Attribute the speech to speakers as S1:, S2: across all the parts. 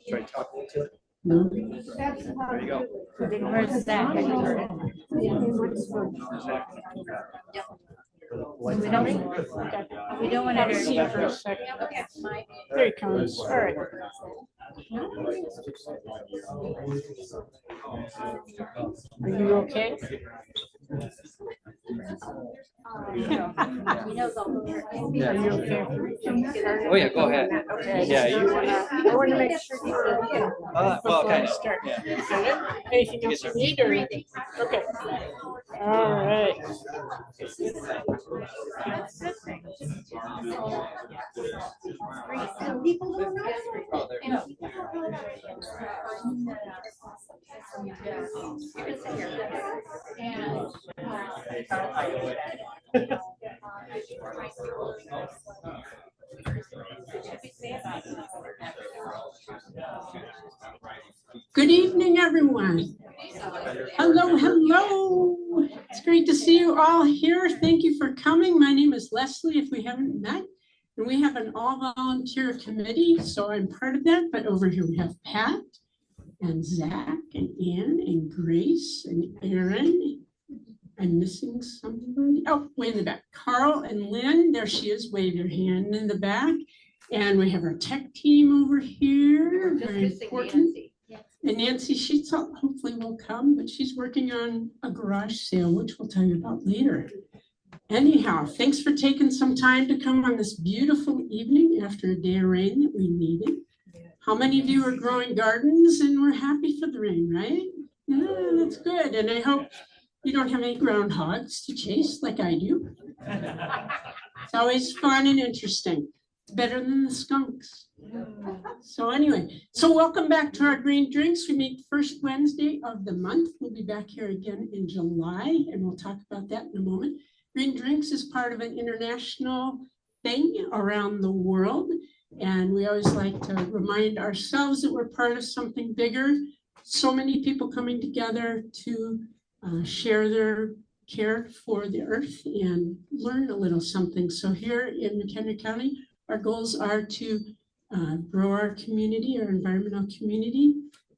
S1: Try talking to it.
S2: No.
S1: There you go.
S3: Where's Zach? I just heard it. We don't want to
S2: See for a second. There he comes. All right. Are you okay? Are you okay?
S1: Oh yeah, go ahead.
S2: Okay.
S1: Yeah,
S2: I want to make sure you
S1: well,
S2: before I
S1: okay.
S2: start.
S1: Yeah.
S2: Anything else you need or? Okay. All right.
S3: People don't know.
S2: Good evening, everyone. Hello, hello. It's great to see you all here. Thank you for coming. My name is Leslie, if we haven't met. And we have an all-volunteer committee, so I'm part of that. But over here we have Pat and Zach and Ann and Grace and Aaron. I'm missing somebody. Oh, way in the back. Carl and Lynn. There she is. Wave your hand in the back. And we have our tech team over here. Very important. And Nancy Sheets hopefully will come, but she's working on a garage sale, which we'll tell you about later. Anyhow, thanks for taking some time to come on this beautiful evening after a day of rain that we needed. How many of you are growing gardens and we're happy for the rain, right? Yeah, that's good. And I hope you don't have any groundhogs to chase like I do. It's always fun and interesting. It's better than the skunks. So anyway, so welcome back to our Green Drinks. We meet first Wednesday of the month. We'll be back here again in July, and we'll talk about that in a moment. Green Drinks is part of an international thing around the world, and we always like to remind ourselves that we're part of something bigger. So many people coming together to share their care for the earth and learn a little something. So here in McHenry County, our goals are to grow our community, our environmental community,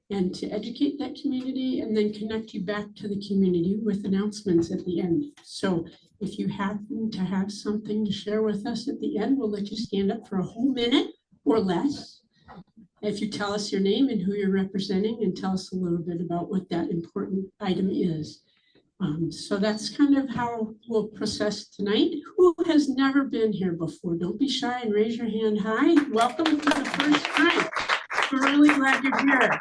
S2: and to educate that community and then connect you back to the community with announcements at the end. So if you happen to have something to share with us at the end, we'll let you stand up for a whole minute or less. If you tell us your name and who you're representing and tell us a little bit about what that important item is. So that's kind of how we'll process tonight. Who has never been here before? Don't be shy and raise your hand high. Welcome for the first time. We're really glad you're here.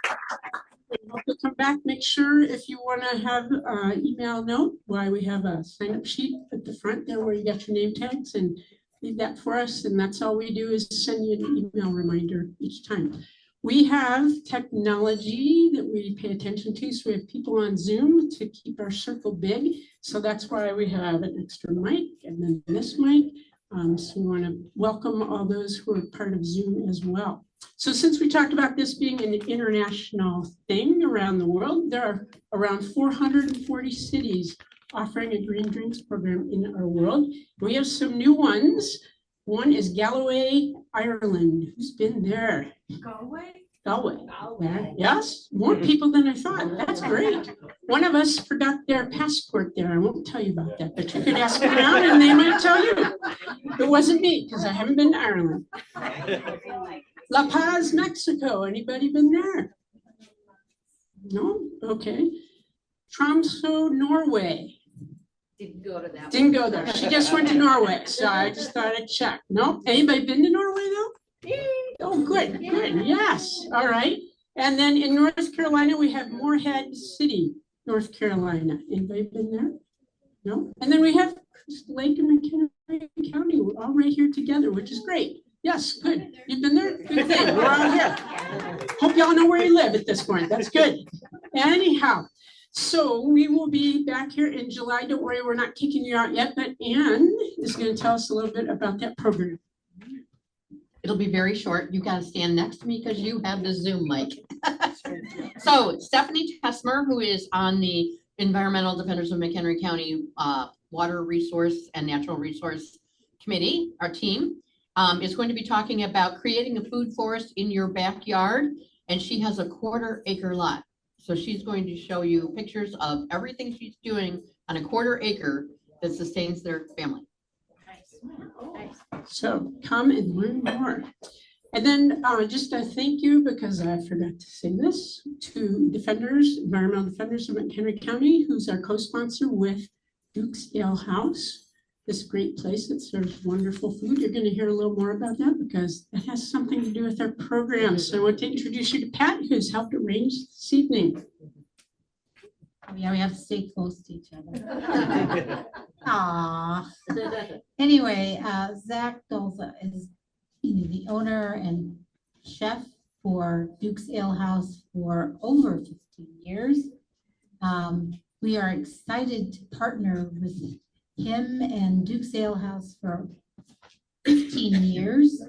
S2: We hope to come back. Make sure if you want to have an email note, why we have a sign-up sheet at the front there where you got your name tags, and leave that for us. And that's all we do is send you an email reminder each time. We have technology that we pay attention to. So we have people on Zoom to keep our circle big. So that's why we have an extra mic and then this mic. So we want to welcome all those who are part of Zoom as well. So since we talked about this being an international thing around the world, there are around 440 cities offering a Green Drinks program in our world. We have some new ones. One is Galloway, Ireland. Who's been there?
S3: Galway?
S2: Galway. There. Yes, more people than I thought. That's great. One of us forgot their passport there. I won't tell you about that, but you could ask around and they might tell you. It wasn't me because I haven't been to Ireland. La Paz, Mexico. Anybody been there? No? Okay. Tromsø, Norway.
S3: Didn't go to that.
S2: Didn't go there. She just went to Norway, so I just thought I'd check. No? Anybody been to Norway though? Oh, good, good. Yes. All right. And then in North Carolina, we have Moorhead City, North Carolina. Anybody been there? No? And then we have Crystal Lake and McHenry County. We're all right here together, which is great. Yes, good. You've been there? Good thing. We're all here. Hope y'all know where you live at this point. That's good. Anyhow. So we will be back here in July. Don't worry, we're not kicking you out yet, but Ann is going to tell us a little bit about that program.
S4: It'll be very short. You got to stand next to me because you have the Zoom mic. So Stephanie Tessmer, who is on the Environmental Defenders of McHenry County Water Resource and Natural Resource Committee, our team, is going to be talking about creating a food forest in your backyard. And she has a 1/4 acre lot. So she's going to show you pictures of everything she's doing on a 1/4 acre that sustains their family.
S2: So come and learn more. And then just a thank you, because I forgot to say this, to Defenders, Environmental Defenders of McHenry County, who's our co-sponsor with Duke's Alehouse, this great place that serves wonderful food. You're going to hear a little more about that because it has something to do with our program. So I want to introduce you to Pat, who's helped arrange this evening.
S5: Oh, yeah, we have to stay close to each other. Aw. Anyway, Zach Dolza is the owner and chef for Duke's Alehouse for over 15 years. We are excited to partner with him and Duke's Alehouse for 15 years.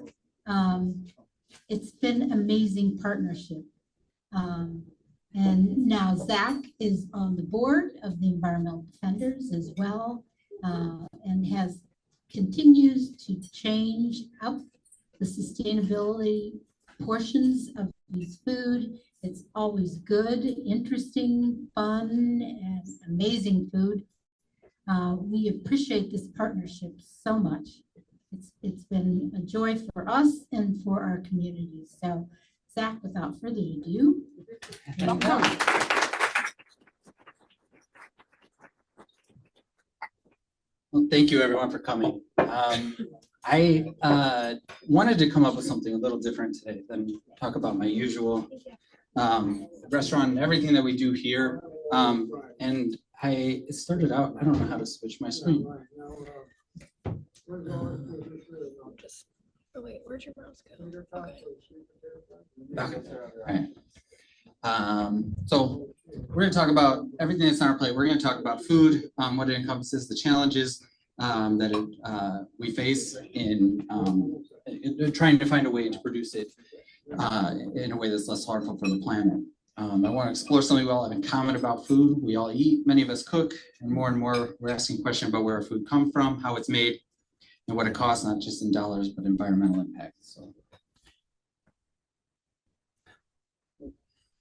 S5: It's been amazing partnership. And now Zach is on the board of the Environmental Defenders as well, and continues to change up the sustainability portions of his food. It's always good, interesting, fun, and amazing food. We appreciate this partnership so much. It's been a joy for us and for our community. So, Zach, without further ado, welcome.
S6: Well, thank you everyone for coming. I wanted to come up with something a little different today than talk about my usual restaurant and everything that we do here. And it started out, I don't know how to switch my screen.
S1: Oh wait, where'd your mouse go?
S6: Okay. All right. So we're going to talk about everything that's on our plate. We're going to talk about food, what it encompasses, the challenges that we face in trying to find a way to produce it in a way that's less harmful for the planet. I want to explore something we all have in common about food. We all eat, many of us cook, and more we're asking questions about where our food comes from, how it's made, and what it costs, not just in dollars, but environmental impact. So,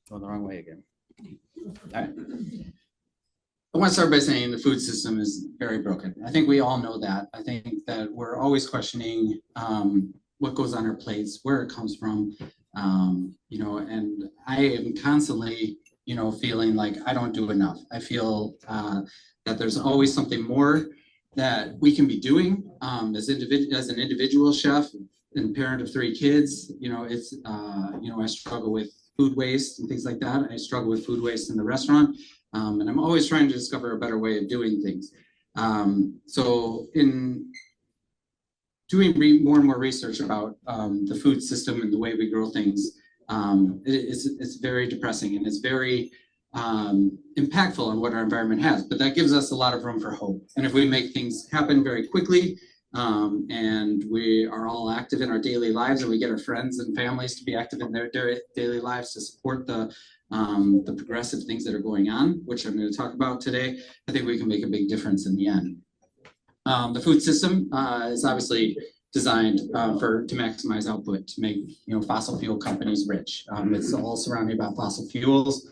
S6: going the wrong way again. All right. I want to start by saying the food system is very broken. I think we all know that. I think that we're always questioning what goes on our plates, where it comes from, and I am constantly, feeling like I don't do enough. I feel that there's always something more that we can be doing as an individual chef and parent of 3 kids. I struggle with food waste and things like that. I struggle with food waste in the restaurant, and I'm always trying to discover a better way of doing things. So in doing more and more research about the food system and the way we grow things, it's very depressing, and it's very impactful on what our environment has, but that gives us a lot of room for hope. And if we make things happen very quickly, and we are all active in our daily lives, and we get our friends and families to be active in their daily lives to support the progressive things that are going on, which I'm going to talk about today, I think we can make a big difference in the end. The food system is obviously designed to maximize output, to make fossil fuel companies rich. It's all surrounded by fossil fuels.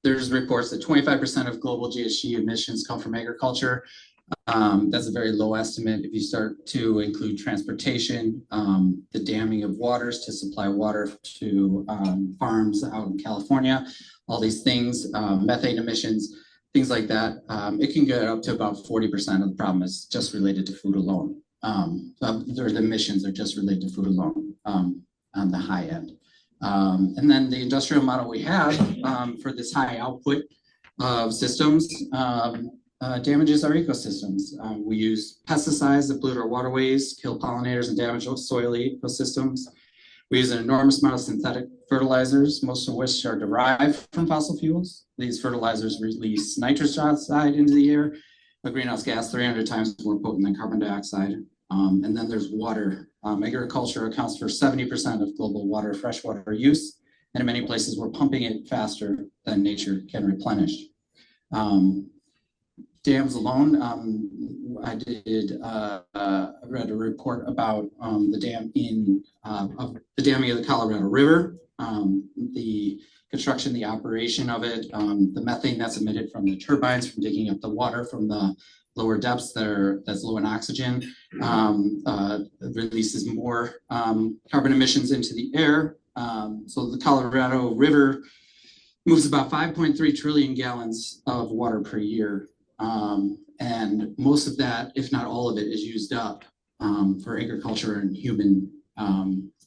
S6: There's reports that 25% of global GHG emissions come from agriculture. That's a very low estimate. If you start to include transportation, the damming of waters to supply water to farms out in California, all these things, methane emissions, things like that, it can get up to about 40% of the problem is just related to food alone. The emissions are just related to food alone on the high end. And then the industrial model we have for this high output of systems damages our ecosystems. We use pesticides that pollute our waterways, kill pollinators, and damage soil ecosystems. We use an enormous amount of synthetic fertilizers, most of which are derived from fossil fuels. These fertilizers release nitrous oxide into the air, a greenhouse gas 300 times more potent than carbon dioxide. And then there's water. Agriculture accounts for 70% of global freshwater use. And in many places, we're pumping it faster than nature can replenish. dams alone, I read a report about the dam of the damming of the Colorado River, the construction, the operation of it, the methane that's emitted from the turbines from digging up the water from the lower depths that's low in oxygen, releases more carbon emissions into the air. So the Colorado River moves about 5.3 trillion gallons of water per year. And most of that, if not all of it, is used up for agriculture and human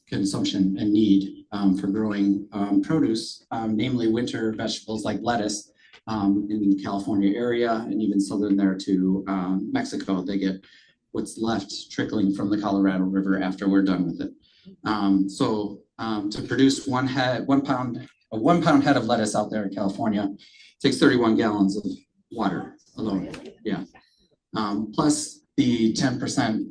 S6: consumption and need for growing produce, namely winter vegetables like lettuce in the California area and even southern there to Mexico. They get what's left trickling from the Colorado River after we're done with it. To produce a 1 pound head of lettuce out there in California takes 31 gallons of water alone. Yeah. Plus the 10%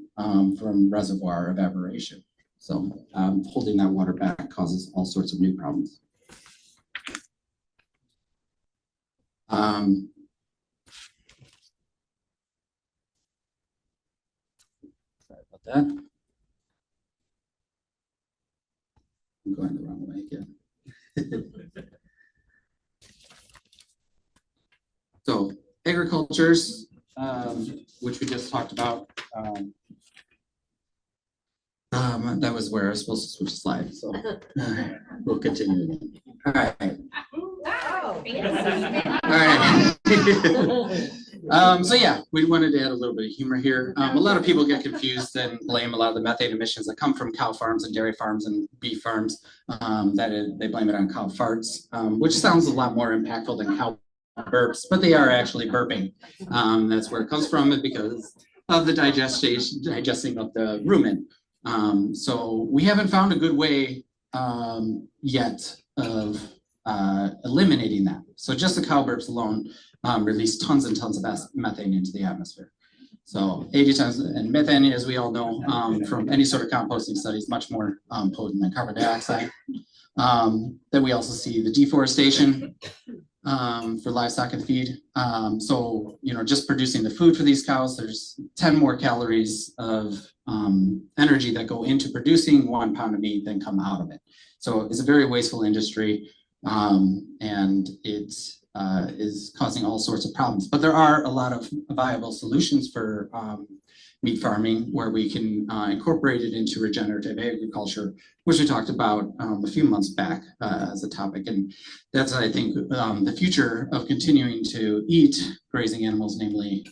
S6: from reservoir evaporation. So holding that water back causes all sorts of new problems. Sorry about that. I'm going the wrong way again. So agricultures, which we just talked about. That was where I was supposed to switch slides. So we'll continue. All right. All right. So yeah, we wanted to add a little bit of humor here. A lot of people get confused and blame a lot of the methane emissions that come from cow farms and dairy farms and beef farms. They blame it on cow farts, which sounds a lot more impactful than cow burps, but they are actually burping. That's where it comes from, because of the digesting of the rumen. So we haven't found a good way yet of eliminating that. So just the cow burps alone release tons and tons of methane into the atmosphere. So 80 times, and methane, as we all know, from any sort of composting study, is much more potent than carbon dioxide. Then we also see the deforestation for livestock and feed. So, just producing the food for these cows, there's 10 more calories of energy that go into producing 1 pound of meat than come out of it. So it's a very wasteful industry, and it is causing all sorts of problems. But there are a lot of viable solutions for meat farming where we can incorporate it into regenerative agriculture, which we talked about a few months back as a topic. And that's, I think, the future of continuing to eat grazing animals, namely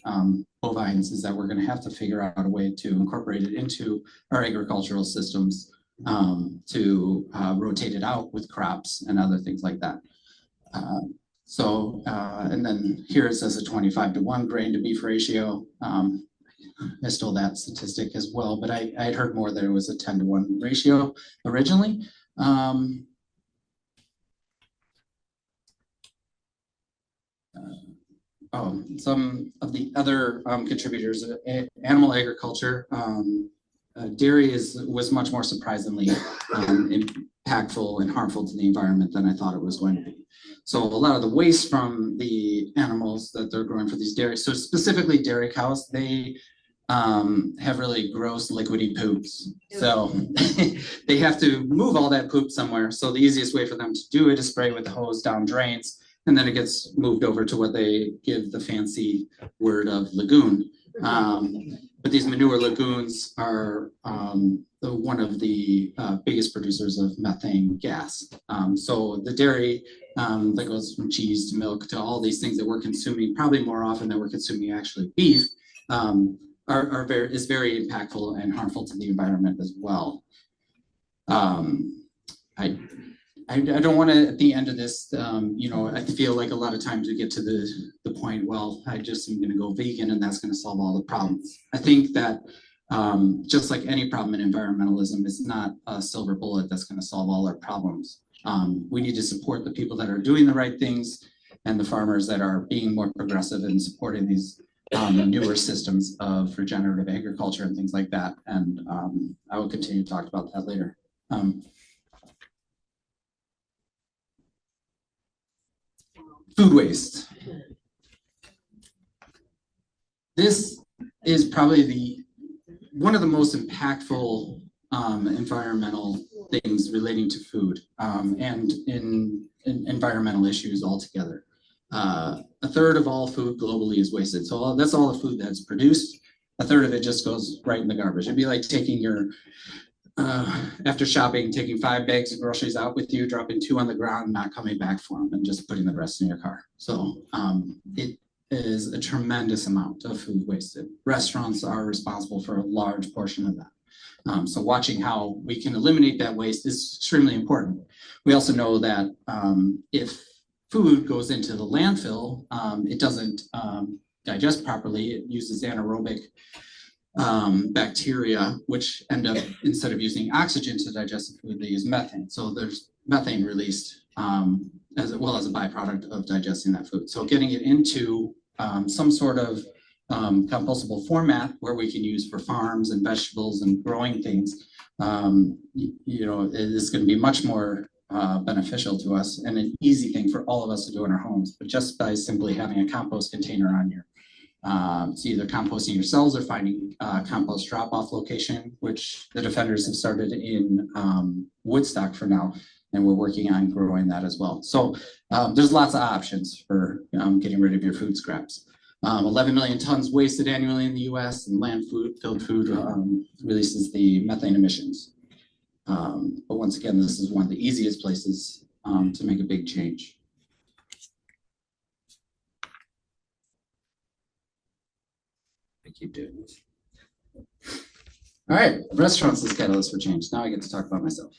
S6: bovines, is that we're going to have to figure out a way to incorporate it into our agricultural systems to rotate it out with crops and other things like that. And then here it says a 25-to-1 grain to beef ratio. I stole that statistic as well, but I had heard more that it was a 10-to-1 ratio originally. Some of the other contributors, animal agriculture, dairy was much more surprisingly impactful and harmful to the environment than I thought it was going to be. So a lot of the waste from the animals that they're growing for these dairy, so specifically dairy cows, they have really gross liquidy poops. So they have to move all that poop somewhere. So the easiest way for them to do it is spray with the hose down drains, and then it gets moved over to what they give the fancy word of lagoon. But these manure lagoons are one of the biggest producers of methane gas. So the dairy that goes from cheese to milk to all these things that we're consuming, probably more often than we're consuming actually beef, is very impactful and harmful to the environment as well. I don't want to, at the end of this, I feel like a lot of times we get to the point, well, I just am going to go vegan and that's going to solve all the problems. I think that just like any problem in environmentalism, it's not a silver bullet that's going to solve all our problems. We need to support the people that are doing the right things and the farmers that are being more progressive and supporting these newer systems of regenerative agriculture and things like that. And I will continue to talk about that later. Food waste. this is probably one of the most impactful environmental things relating to food and in environmental issues altogether. A third of all food globally is wasted. So that's all the food that's produced. A third of it just goes right in the garbage. It'd be like taking your, after shopping, taking 5 bags of groceries out with you, dropping 2 on the ground, not coming back for them, and just putting the rest in your car. So it is a tremendous amount of food wasted. Restaurants are responsible for a large portion of that. So watching how we can eliminate that waste is extremely important. We also know that if food goes into the landfill, it doesn't digest properly. It uses anaerobic bacteria, which end up, instead of using oxygen to digest the food, they use methane. So there's methane released as well as a byproduct of digesting that food. So getting it into some sort of compostable format where we can use for farms and vegetables and growing things, you know, it is going to be much more beneficial to us and an easy thing for all of us to do in our homes. But just by simply having a compost container on your, it's either composting yourselves or finding a compost drop-off location, which the Defenders have started in Woodstock for now, and we're working on growing that as well. So there's lots of options for getting rid of your food scraps. 11 million tons wasted annually in the US, and landfill food releases the methane emissions. But once again, this is one of the easiest places to make a big change. I keep doing this. All right, restaurants is catalyst for change. Now I get to talk about myself.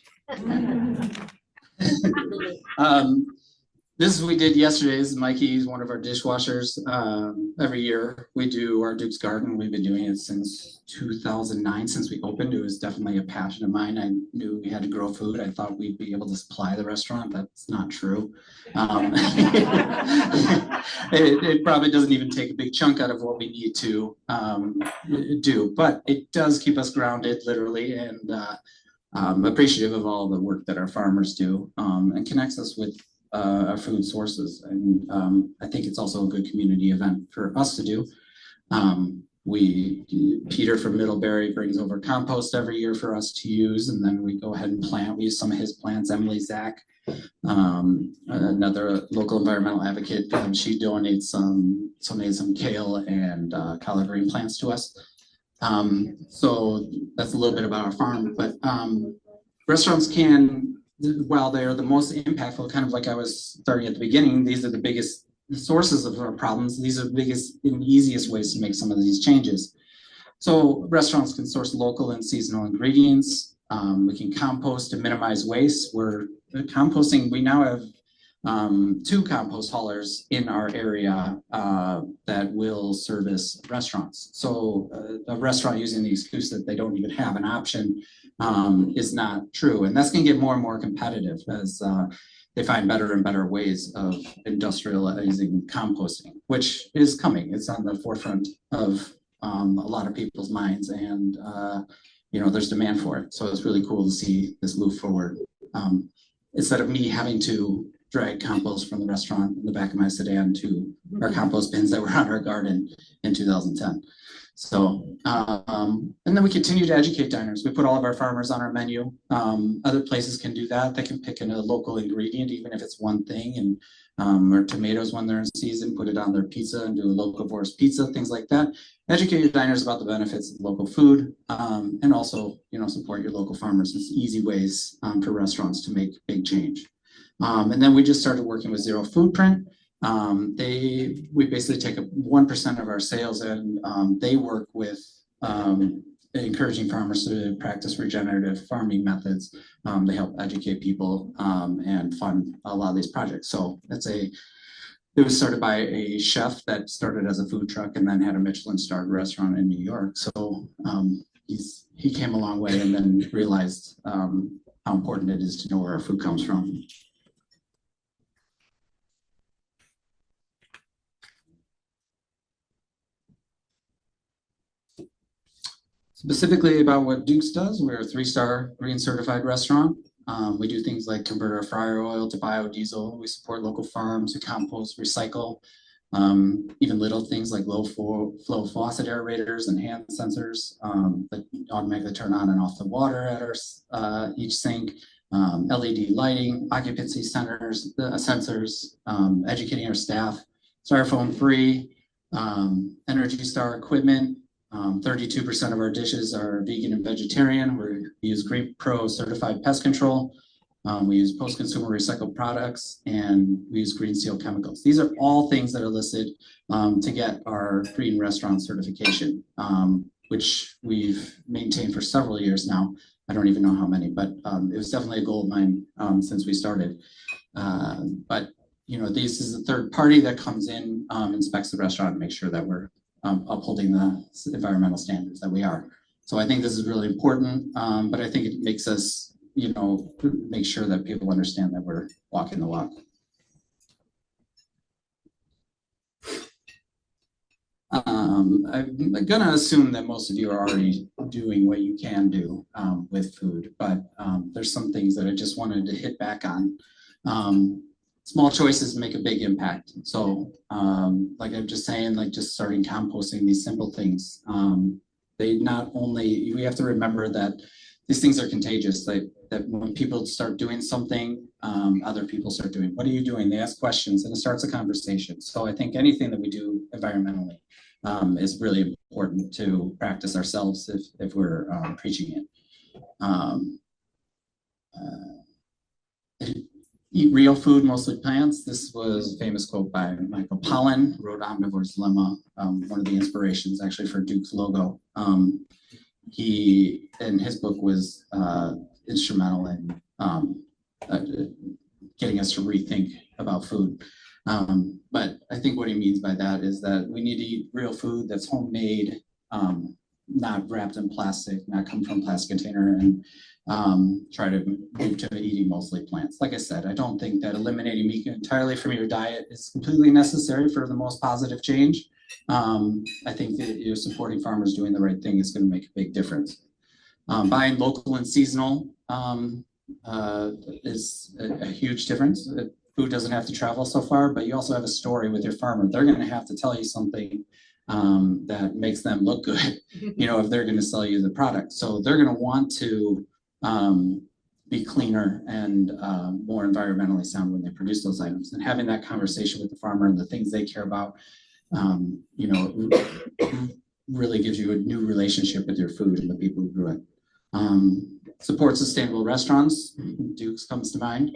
S6: This we did yesterday. This is Mikey. He's one of our dishwashers. Every year we do our Duke's Garden. We've been doing it since 2009, since we opened. It was definitely a passion of mine. I knew we had to grow food. I thought we'd be able to supply the restaurant. That's not true. It probably doesn't even take a big chunk out of what we need to do, but it does keep us grounded, literally, and appreciative of all the work that our farmers do, and connects us with our food sources. And I think it's also a good community event for us to do. Peter from Middlebury brings over compost every year for us to use, and then we go ahead and plant. We use some of his plants. Emily Zach, another local environmental advocate, she donates some kale and collard green plants to us. So that's a little bit about our farm, but restaurants can, while they're the most impactful, kind of like I was starting at the beginning, these are the biggest sources of our problems. These are the biggest and easiest ways to make some of these changes. So restaurants can source local and seasonal ingredients. We can compost to minimize waste. We're composting. We now have 2 compost haulers in our area that will service restaurants. So a restaurant using the excuse that they don't even have an option is not true. And that's going to get more and more competitive as they find better and better ways of industrializing composting, which is coming. It's on the forefront of a lot of people's minds, and you know, there's demand for it. So it's really cool to see this move forward. Instead of me having to drag compost from the restaurant in the back of my sedan to our compost bins that were on our garden in 2010. So, and then we continue to educate diners. We put all of our farmers on our menu. Other places can do that. They can pick in a local ingredient, even if it's one thing, and or tomatoes when they're in season, put it on their pizza and do a local forest pizza, things like that. Educate your diners about the benefits of local food, and also, you know, support your local farmers. It's easy ways for restaurants to make big change. And then we just started working with Zero Foodprint. We basically take 1% of our sales, and they work with encouraging farmers to practice regenerative farming methods. They help educate people and fund a lot of these projects. So it was started by a chef that started as a food truck and then had a Michelin-starred restaurant in New York. So he came a long way and then realized how important it is to know where our food comes from. Specifically about what Duke's does, we're a 3-star green certified restaurant. We do things like convert our fryer oil to biodiesel. We support local farms who compost, recycle. Even little things like low flow faucet aerators and hand sensors that automatically turn on and off the water at our each sink, LED lighting, occupancy sensors, educating our staff, styrofoam free, Energy Star equipment. 32% of our dishes are vegan and vegetarian. We use Green Pro certified pest control. We use post-consumer recycled products, and we use Green Seal chemicals. These are all things that are listed to get our green restaurant certification, which we've maintained for several years now. I don't even know how many, but it was definitely a goal of mine since we started. But you know, this is a third party that comes in, inspects the restaurant, and makes sure that we're upholding the environmental standards that we are. So I think this is really important, but I think it makes us, you know, make sure that people understand that we're walking the walk. I'm gonna assume that most of you are already doing what you can do with food, but there's some things that I just wanted to hit back on. Small choices make a big impact. So like I'm just saying, like just starting composting, these simple things. They not only, we have to remember that these things are contagious. That when people start doing something, other people start doing. What are you doing? They ask questions, and it starts a conversation. So I think anything that we do environmentally is really important to practice ourselves if we're preaching it. Eat real food, mostly plants. This was a famous quote by Michael Pollan, who wrote Omnivore's Dilemma, one of the inspirations actually for Duke's logo. He, in his book, was instrumental in getting us to rethink about food. But I think what he means by that is that we need to eat real food that's homemade, not wrapped in plastic, not come from a plastic container, and try to move to eating mostly plants. Like I said, I don't think that eliminating meat entirely from your diet is completely necessary for the most positive change. I think that you're supporting farmers doing the right thing is going to make a big difference. Buying local and seasonal is a huge difference. Food doesn't have to travel so far, but you also have a story with your farmer. They're going to have to tell you something that makes them look good, you know, if they're going to sell you the product. So they're going to want to be cleaner and more environmentally sound when they produce those items. And having that conversation with the farmer and the things they care about, you know, really gives you a new relationship with your food and the people who grew it. Support sustainable restaurants. Duke's comes to mind.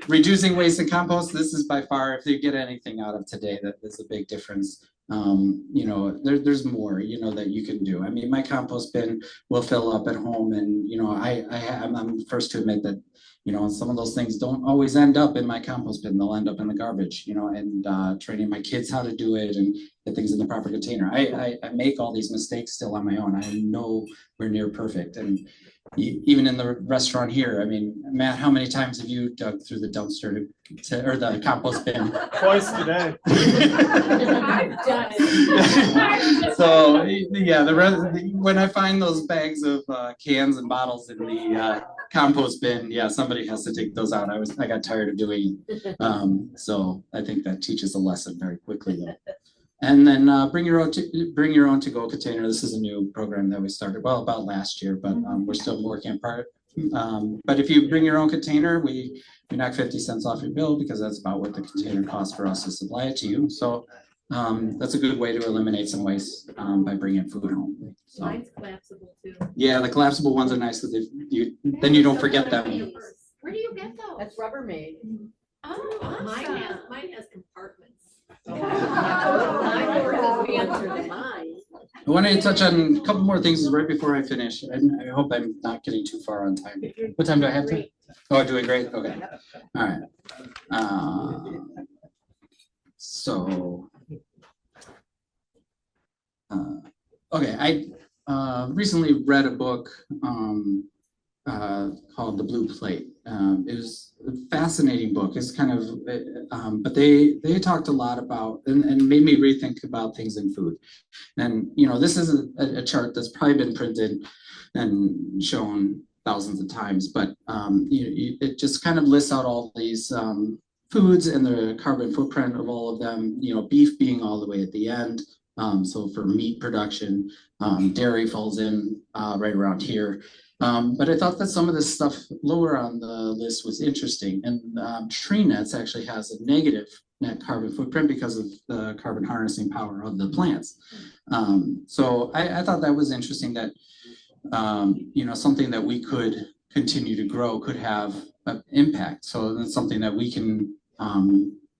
S6: Reducing waste and compost. This is by far, if you get anything out of today, that is a big difference. You know, there's more, you know, that you can do. I mean, my compost bin will fill up at home, and you know, I'm the first to admit that, you know, some of those things don't always end up in my compost bin. They'll end up in the garbage, you know, and training my kids how to do it and get things in the proper container. I make all these mistakes still on my own. I am nowhere near perfect. And even in the restaurant here, I mean, Matt, how many times have you dug through the dumpster or the compost bin?
S1: Twice today.
S3: I've done it.
S6: So yeah, when I find those bags of cans and bottles in the compost bin, yeah, somebody has to take those out. I got tired of doing it. So I think that teaches a lesson very quickly though. And then bring your own to-go container. This is a new program that we started, well, about last year, but we're still working on part. But if you bring your own container, we knock 50 cents off your bill, because that's about what the container costs for us to supply it to you. So that's a good way to eliminate some waste by bringing food home. So,
S3: Mine's collapsible too.
S6: yeah, the collapsible ones are nice because then you don't forget them.
S3: Where do you get those?
S4: That's Rubbermaid.
S3: Oh, awesome.
S7: Mine has compartments.
S6: I wanted to touch on a couple more things right before I finish. And I hope I'm not getting too far on time. What time do I have to? Oh, I'm doing great. Okay. All right. Okay. I recently read a book called The Blue Plate. It was a fascinating book. It's kind of, but they talked a lot about and made me rethink about things in food. And you know, this is a chart that's probably been printed and shown thousands of times, but it just kind of lists out all these foods and the carbon footprint of all of them, beef being all the way at the end. So for meat production, dairy falls in right around here. But I thought that some of this stuff lower on the list was interesting. And tree nets actually has a negative net carbon footprint because of the carbon harnessing power of the plants. So I thought that was interesting that, something that we could continue to grow could have an impact. So that's something that we can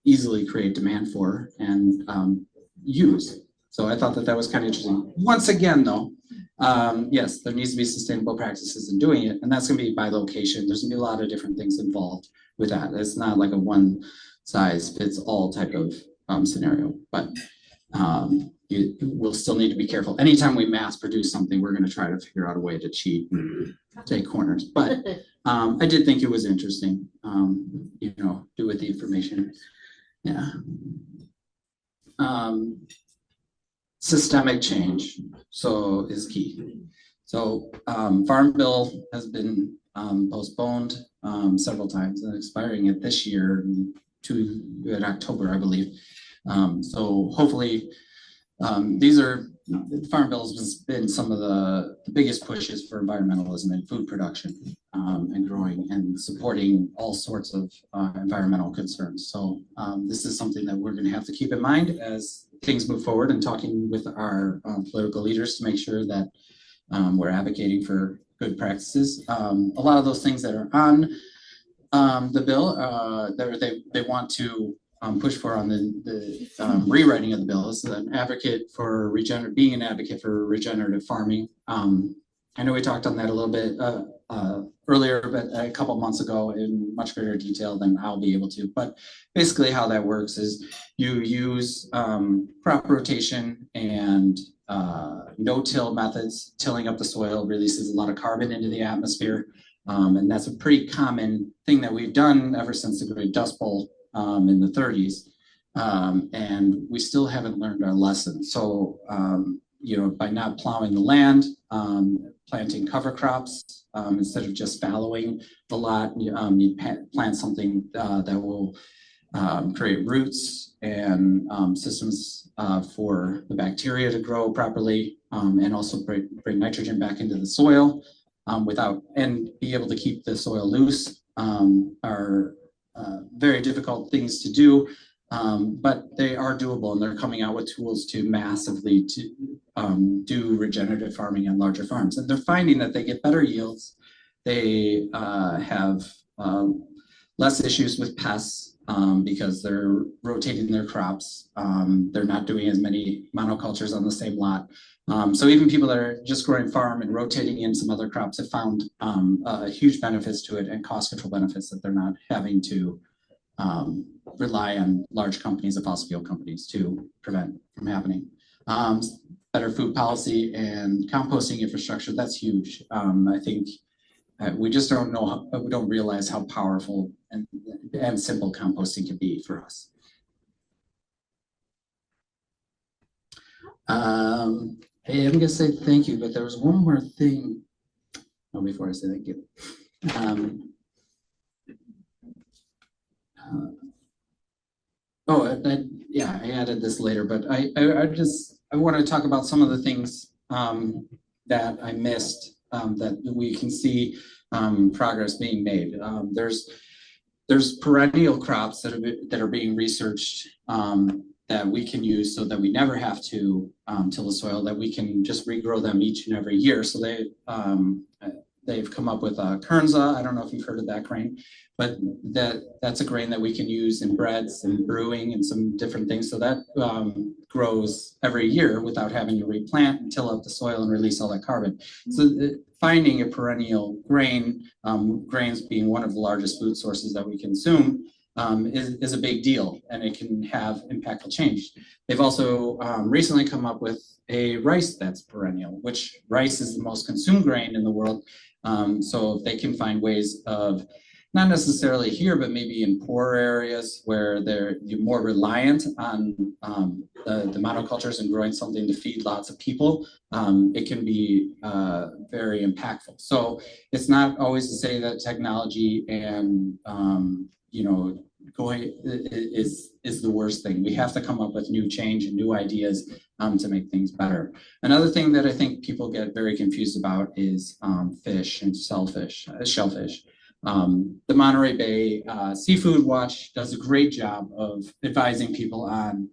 S6: easily create demand for and use. So I thought that that was kind of interesting. Once again, though, yes, there needs to be sustainable practices in doing it, and that's going to be by location. There's going to be a lot of different things involved with that. It's not like a one size fits all type of scenario, but we'll still need to be careful. Anytime we mass produce something, we're going to try to figure out a way to cheat and take corners. But I did think it was interesting, do with the information. Yeah. Systemic change is key. So Farm Bill has been postponed several times and expiring it this year in October, I believe. So hopefully the Farm Bill has been some of the biggest pushes for environmentalism and food production and growing and supporting all sorts of environmental concerns. So this is something that we're going to have to keep in mind as things move forward, and talking with our political leaders to make sure that we're advocating for good practices. A lot of those things that are on the bill that they want to push for on the rewriting of the bill is an advocate for being an advocate for regenerative farming. I know we talked on that a little bit earlier, but a couple months ago in much greater detail than I'll be able to. But basically how that works is you use crop rotation and no-till methods. Tilling up the soil releases a lot of carbon into the atmosphere. And that's a pretty common thing that we've done ever since the Great Dust Bowl in the 30s. And we still haven't learned our lesson. So, by not plowing the land, planting cover crops, instead of just fallowing the lot, you plant something that will create roots and systems for the bacteria to grow properly, and also bring nitrogen back into the soil and be able to keep the soil loose are very difficult things to do. But they are doable, and they're coming out with tools to massively do regenerative farming on larger farms. And they're finding that they get better yields. They have less issues with pests because they're rotating their crops. They're not doing as many monocultures on the same lot. So even people that are just growing farm and rotating in some other crops have found huge benefits to it and cost control benefits that they're not having to rely on large companies and fossil fuel companies to prevent from happening. Better food policy and composting infrastructure, that's huge. I think we just we don't realize how powerful and simple composting can be for us. Hey, I'm gonna say thank you, but there was one more thing before I say thank you. I added this later, but I want to talk about some of the things that I missed that we can see progress being made. There's perennial crops that are being researched that we can use so that we never have to till the soil, that we can just regrow them each and every year. So they've come up with Kernza. I don't know if you've heard of that grain, but that's a grain that we can use in breads and brewing and some different things. So that grows every year without having to replant and till up the soil and release all that carbon. So finding a perennial grain, grains being one of the largest food sources that we consume, is a big deal, and it can have impactful change. They've also recently come up with a rice that's perennial, which rice is the most consumed grain in the world. So if they can find ways of not necessarily here, but maybe in poorer areas where you're more reliant on the monocultures and growing something to feed lots of people, it can be very impactful. So it's not always to say that technology and going is the worst thing. We have to come up with new change and new ideas to make things better. Another thing that I think people get very confused about is fish and shellfish. The Monterey Bay Seafood Watch does a great job of advising people on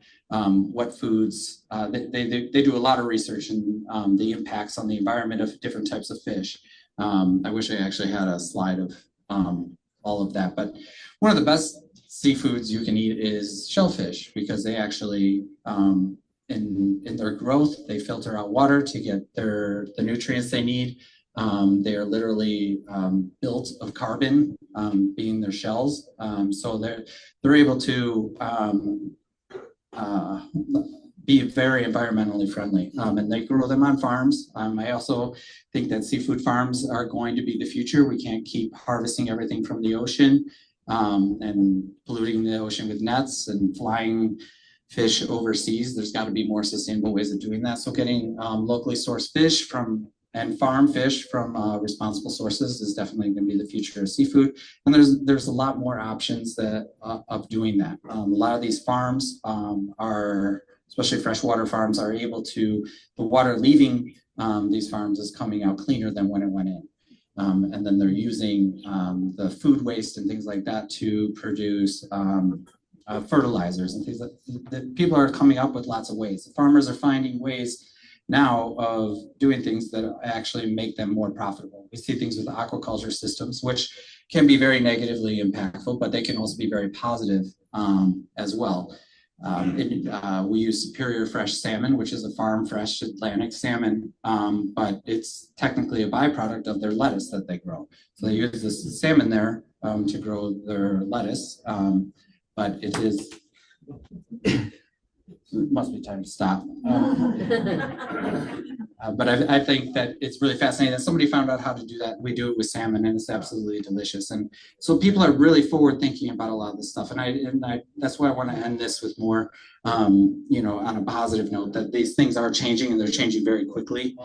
S6: what foods, they do a lot of research and the impacts on the environment of different types of fish. I wish I actually had a slide of all of that, but one of the best seafoods you can eat is shellfish because they actually, in their growth, they filter out water to get the nutrients they need. They are literally built of carbon, being their shells. So they're able to be very environmentally friendly, and they grow them on farms. I also think that seafood farms are going to be the future. We can't keep harvesting everything from the ocean and polluting the ocean with nets and flying fish overseas. There's got to be more sustainable ways of doing that. So getting locally sourced fish and farm fish from responsible sources is definitely going to be the future of seafood. And there's a lot more options of doing that. A lot of these farms are, especially freshwater farms, are able to, the water leaving these farms is coming out cleaner than when it went in. And then they're using the food waste and things like that to produce fertilizers and things that people are coming up with lots of ways. The farmers are finding ways now of doing things that actually make them more profitable. We see things with aquaculture systems, which can be very negatively impactful, but they can also be very positive as well. We use Superior Fresh Salmon, which is a farm fresh Atlantic salmon, but it's technically a byproduct of their lettuce that they grow. So they use this salmon there to grow their lettuce, but it is, it must be time to stop. But I think that it's really fascinating that somebody found out how to do that. We do it with salmon, and it's absolutely delicious. And so people are really forward thinking about a lot of this stuff. And I that's why I want to end this with more, on a positive note, that these things are changing and they're changing very quickly.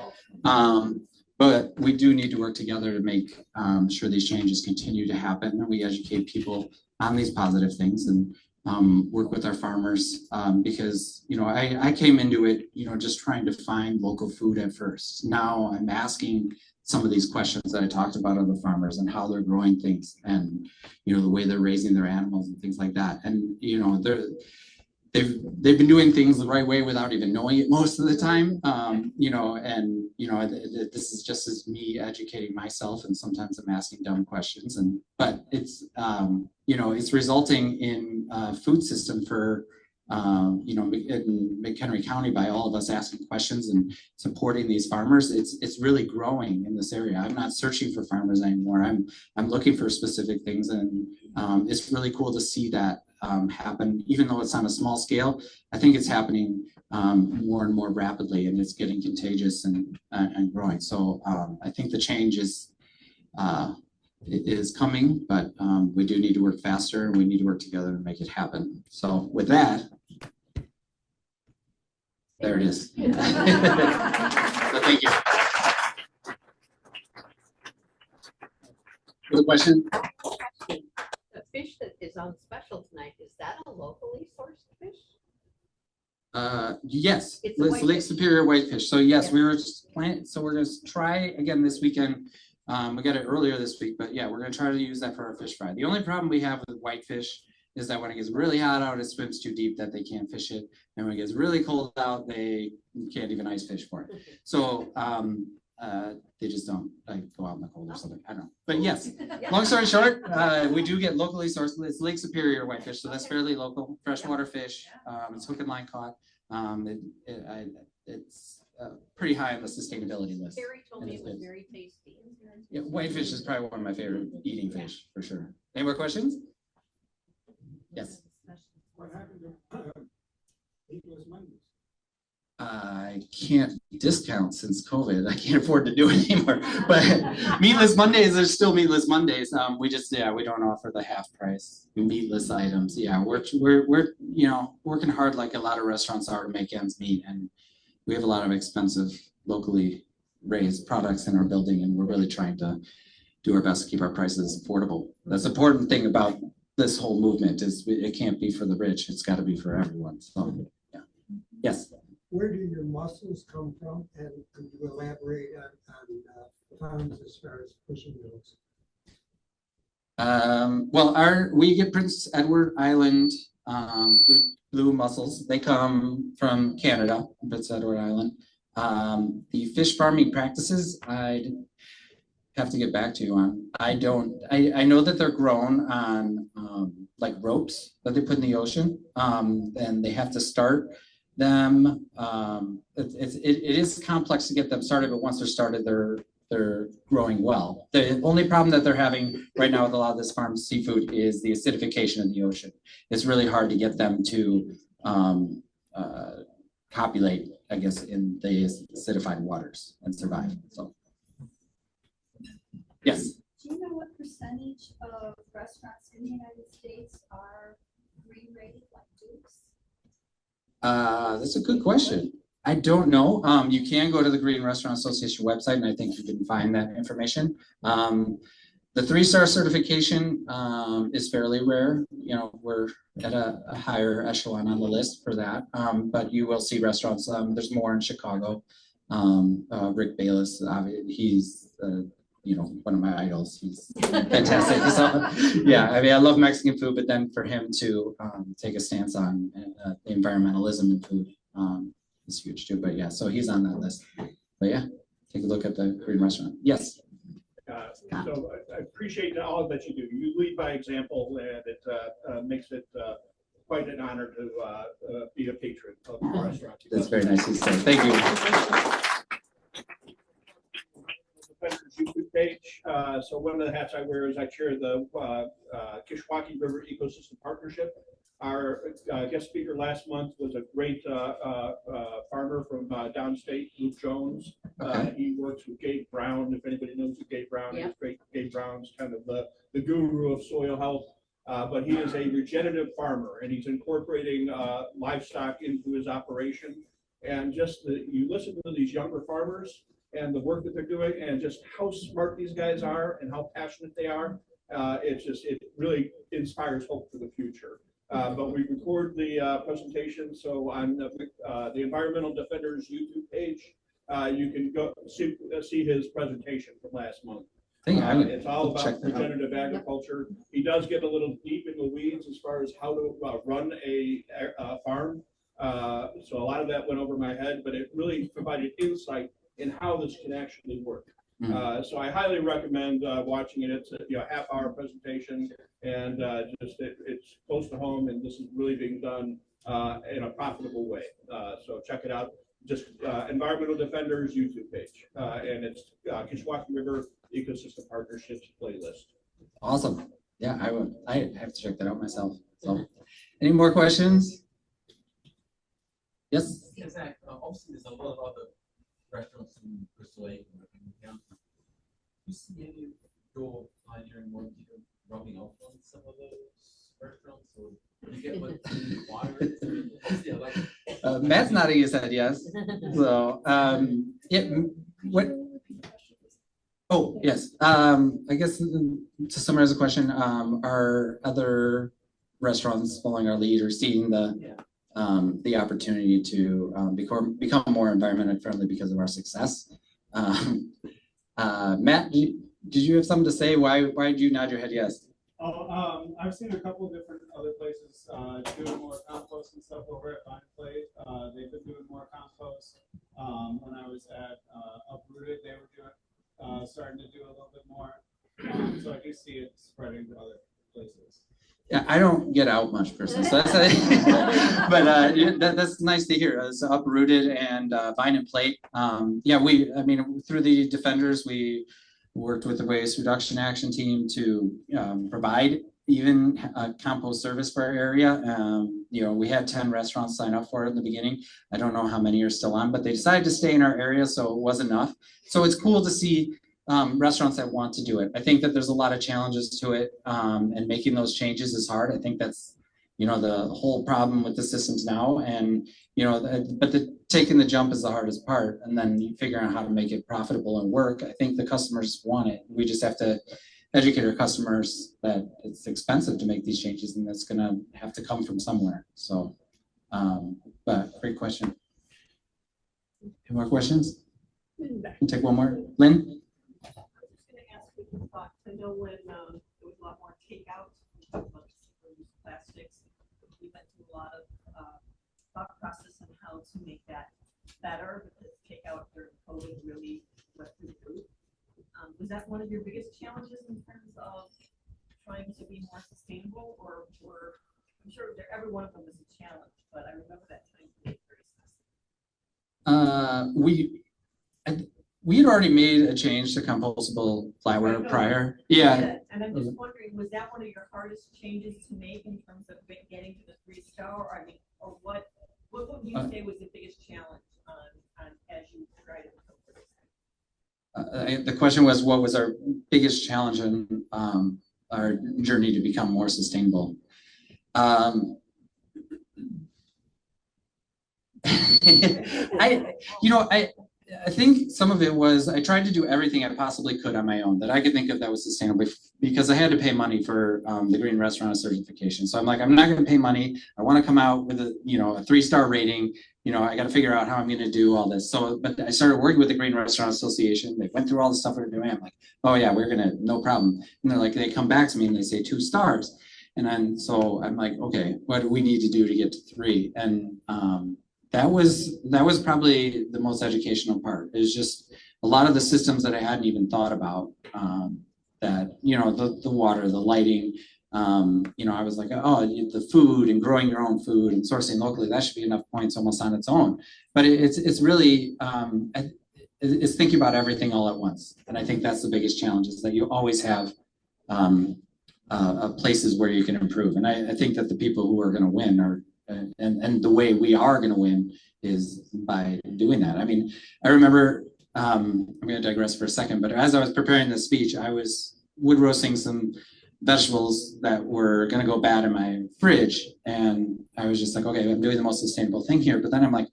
S6: But we do need to work together to make sure these changes continue to happen, and we educate people on these positive things and work with our farmers because, I came into it, just trying to find local food at first. Now I'm asking some of these questions that I talked about of the farmers and how they're growing things and, the way they're raising their animals and things like that. And, they've been doing things the right way without even knowing it most of the time. This is just as me educating myself, and sometimes I'm asking dumb questions, but it's it's resulting in a food system for in McHenry County by all of us asking questions and supporting these farmers. It's really growing in this area. I'm not searching for farmers anymore. I'm looking for specific things, and it's really cool to see that happen, even though it's on a small scale. I think it's happening more and more rapidly, and it's getting contagious and growing. So I think the change is coming, but we do need to work faster, and we need to work together to make it happen. So with that, there it is. So thank you. Good question.
S7: The fish that is on special tonight, is that a locally sourced fish?
S6: Yes,
S7: It's
S6: it's Lake Superior whitefish. So yes, we were just planning. So we're going to try again this weekend. We got it earlier this week, but yeah, we're going to try to use that for our fish fry. The only problem we have with whitefish is that when it gets really hot out, it swims too deep that they can't fish it. And when it gets really cold out, they can't even ice fish for it. So they just don't go out in the cold or something. I don't know. But yes, long story short, we do get locally sourced. It's Lake Superior whitefish, so that's fairly local, freshwater fish. It's hook and line caught. It's pretty high on the sustainability list.
S7: Terry told me it was very tasty.
S6: Yeah, whitefish is probably one of my favorite eating fish for sure. Any more questions? Yes.
S8: What happened to Meatless Mondays?
S6: I can't discount since COVID. I can't afford to do it anymore. But meatless Mondays, there's still meatless Mondays. We just, we don't offer the half price meatless items. Yeah, we're you know, working hard like a lot of restaurants are to make ends meet, and we have a lot of expensive locally raised products in our building, and we're really trying to do our best to keep our prices affordable. That's the important thing about this whole movement is it can't be for the rich. It's got to be for everyone. So yeah. Yes.
S8: Where do your mussels come from, and could you elaborate on farms as far as pushing those?
S6: Well, we get Prince Edward Island blue mussels. They come from Canada, Prince Edward Island. The fish farming practices, I'd have to get back to you on. I know that they're grown on like ropes that they put in the ocean, and they have to start them. It is complex to get them started, but once they're started, they're growing well. The only problem that they're having right now with a lot of this farm seafood is the acidification of the ocean. It's really hard to get them to copulate, I guess, in the acidified waters and survive. So, yes.
S9: Do you know what percentage of restaurants in the United States are green rated like Duke's?
S6: That's a good question. I don't know. You can go to the Green Restaurant Association website, and I think you can find that information. The 3-star certification is fairly rare. You know, we're at a higher echelon on the list for that. But you will see restaurants. There's more in Chicago. Rick Bayless, he's you know, one of my idols. He's fantastic. So, yeah, I mean, I love Mexican food, but then for him to take a stance on environmentalism and food is huge too. But yeah, so he's on that list. But yeah, take a look at the Green Restaurant. Yes.
S10: So I appreciate all that you do. You lead by example, and it makes it quite an honor to be a patron of the restaurant.
S6: That's very nice to say. Thank you.
S10: YouTube page. So one of the hats I wear is I chair the Kishwaukee River Ecosystem Partnership. Our guest speaker last month was a great farmer from downstate, Luke Jones. He works with Gabe Brown. If anybody knows who Gabe Brown is, great. Gabe Brown's kind of the guru of soil health. But he is a regenerative farmer, and he's incorporating livestock into his operation. And just you listen to these younger farmers and the work that they're doing, and just how smart these guys are and how passionate they are. It really inspires hope for the future. But we record the presentation, so on the Environmental Defenders YouTube page, you can go see his presentation from last month. It's all about regenerative agriculture. He does get a little deep in the weeds as far as how to run a farm. So a lot of that went over my head, but it really provided insight in how this can actually work. So I highly recommend watching it. It's a half-hour presentation, and it's close to home, and this is really being done in a profitable way. So check it out. Just Environmental Defenders YouTube page, and it's Kishwaukee River Ecosystem Partnerships playlist.
S6: Awesome. Yeah, I have to check that out myself. So, any more questions? Yes.
S11: Yes, obviously there's a lot of other restaurants in Crystal Lake and McHenry County. Do you see any of your pioneering work even rubbing off on some of those restaurants, or do you get what you require? Obviously, I like it.
S6: Matt's nodding his head yes. So, yeah, what? Oh, yes. I guess to summarize the question, are other restaurants following our lead or seeing the opportunity to become more environmentally friendly because of our success? Matt, did you have something to say? Why did you nod your head yes?
S12: I've seen a couple of different other places doing more compost and stuff over at Vine Plate. They've been doing more compost. When I was at Uprooted, they were starting to do a little bit more. So I do see it spreading to other places.
S6: Yeah, I don't get out much personally, so that's but that's nice to hear. It's Uprooted and Vine and Plate. Yeah, I mean, through the Defenders, we worked with the Waste Reduction Action Team to provide even a compost service for our area. You know, we had 10 restaurants sign up for it in the beginning. I don't know how many are still on, but they decided to stay in our area, so it was enough. So it's cool to see restaurants that want to do it. I think that there's a lot of challenges to it, and making those changes is hard. I think that's, you know, the whole problem with the systems now. And, you know, taking the jump is the hardest part, and then figuring out how to make it profitable and work. I think the customers want it. We just have to educate our customers that it's expensive to make these changes, and that's gonna have to come from somewhere. So, but great question. Any more questions? Can take one more. Lynn?
S13: I was just gonna ask what you thought. I know when there was a lot more takeout, we talked about single-use plastics. We went through a lot of thought process on how to make that better, because takeout during COVID really went through the roof. Was that one of your biggest challenges in terms of trying to be more sustainable, or I'm sure every one of them was a challenge, but I remember that time being very stressful.
S6: We had already made a change to compostable flatware prior. Yeah.
S13: And I'm just wondering, was that one of your hardest changes to make in terms of getting to the 3-star? Or I mean, or what would you say was the biggest challenge on as you tried to become 3-star?
S6: The question was, what was our biggest challenge in our journey to become more sustainable? I think some of it was I tried to do everything I possibly could on my own that I could think of that was sustainable, because I had to pay money for the Green Restaurant certification. So I'm like, I'm not going to pay money. I want to come out with a 3-star rating. You know, I got to figure out how I'm going to do all this. So, but I started working with the Green Restaurant Association. They went through all the stuff we were doing. I'm like, oh yeah, we're gonna, no problem. And they're like, they come back to me and they say 2 stars. And then, so I'm like, okay, what do we need to do to get to 3? And that was probably the most educational part. Is just a lot of the systems that I hadn't even thought about, that, you know, the water, the lighting, you know, I was like, oh, the food and growing your own food and sourcing locally, that should be enough points almost on its own. But it's really, it's thinking about everything all at once. And I think that's the biggest challenge, is that you always have places where you can improve. And I think that the people who are going to win are, and the way we are going to win is by doing that. I mean, I remember, I'm going to digress for a second, but as I was preparing this speech, I was wood roasting some vegetables that were going to go bad in my fridge. And I was just like, okay, I'm doing the most sustainable thing here. But then I'm like,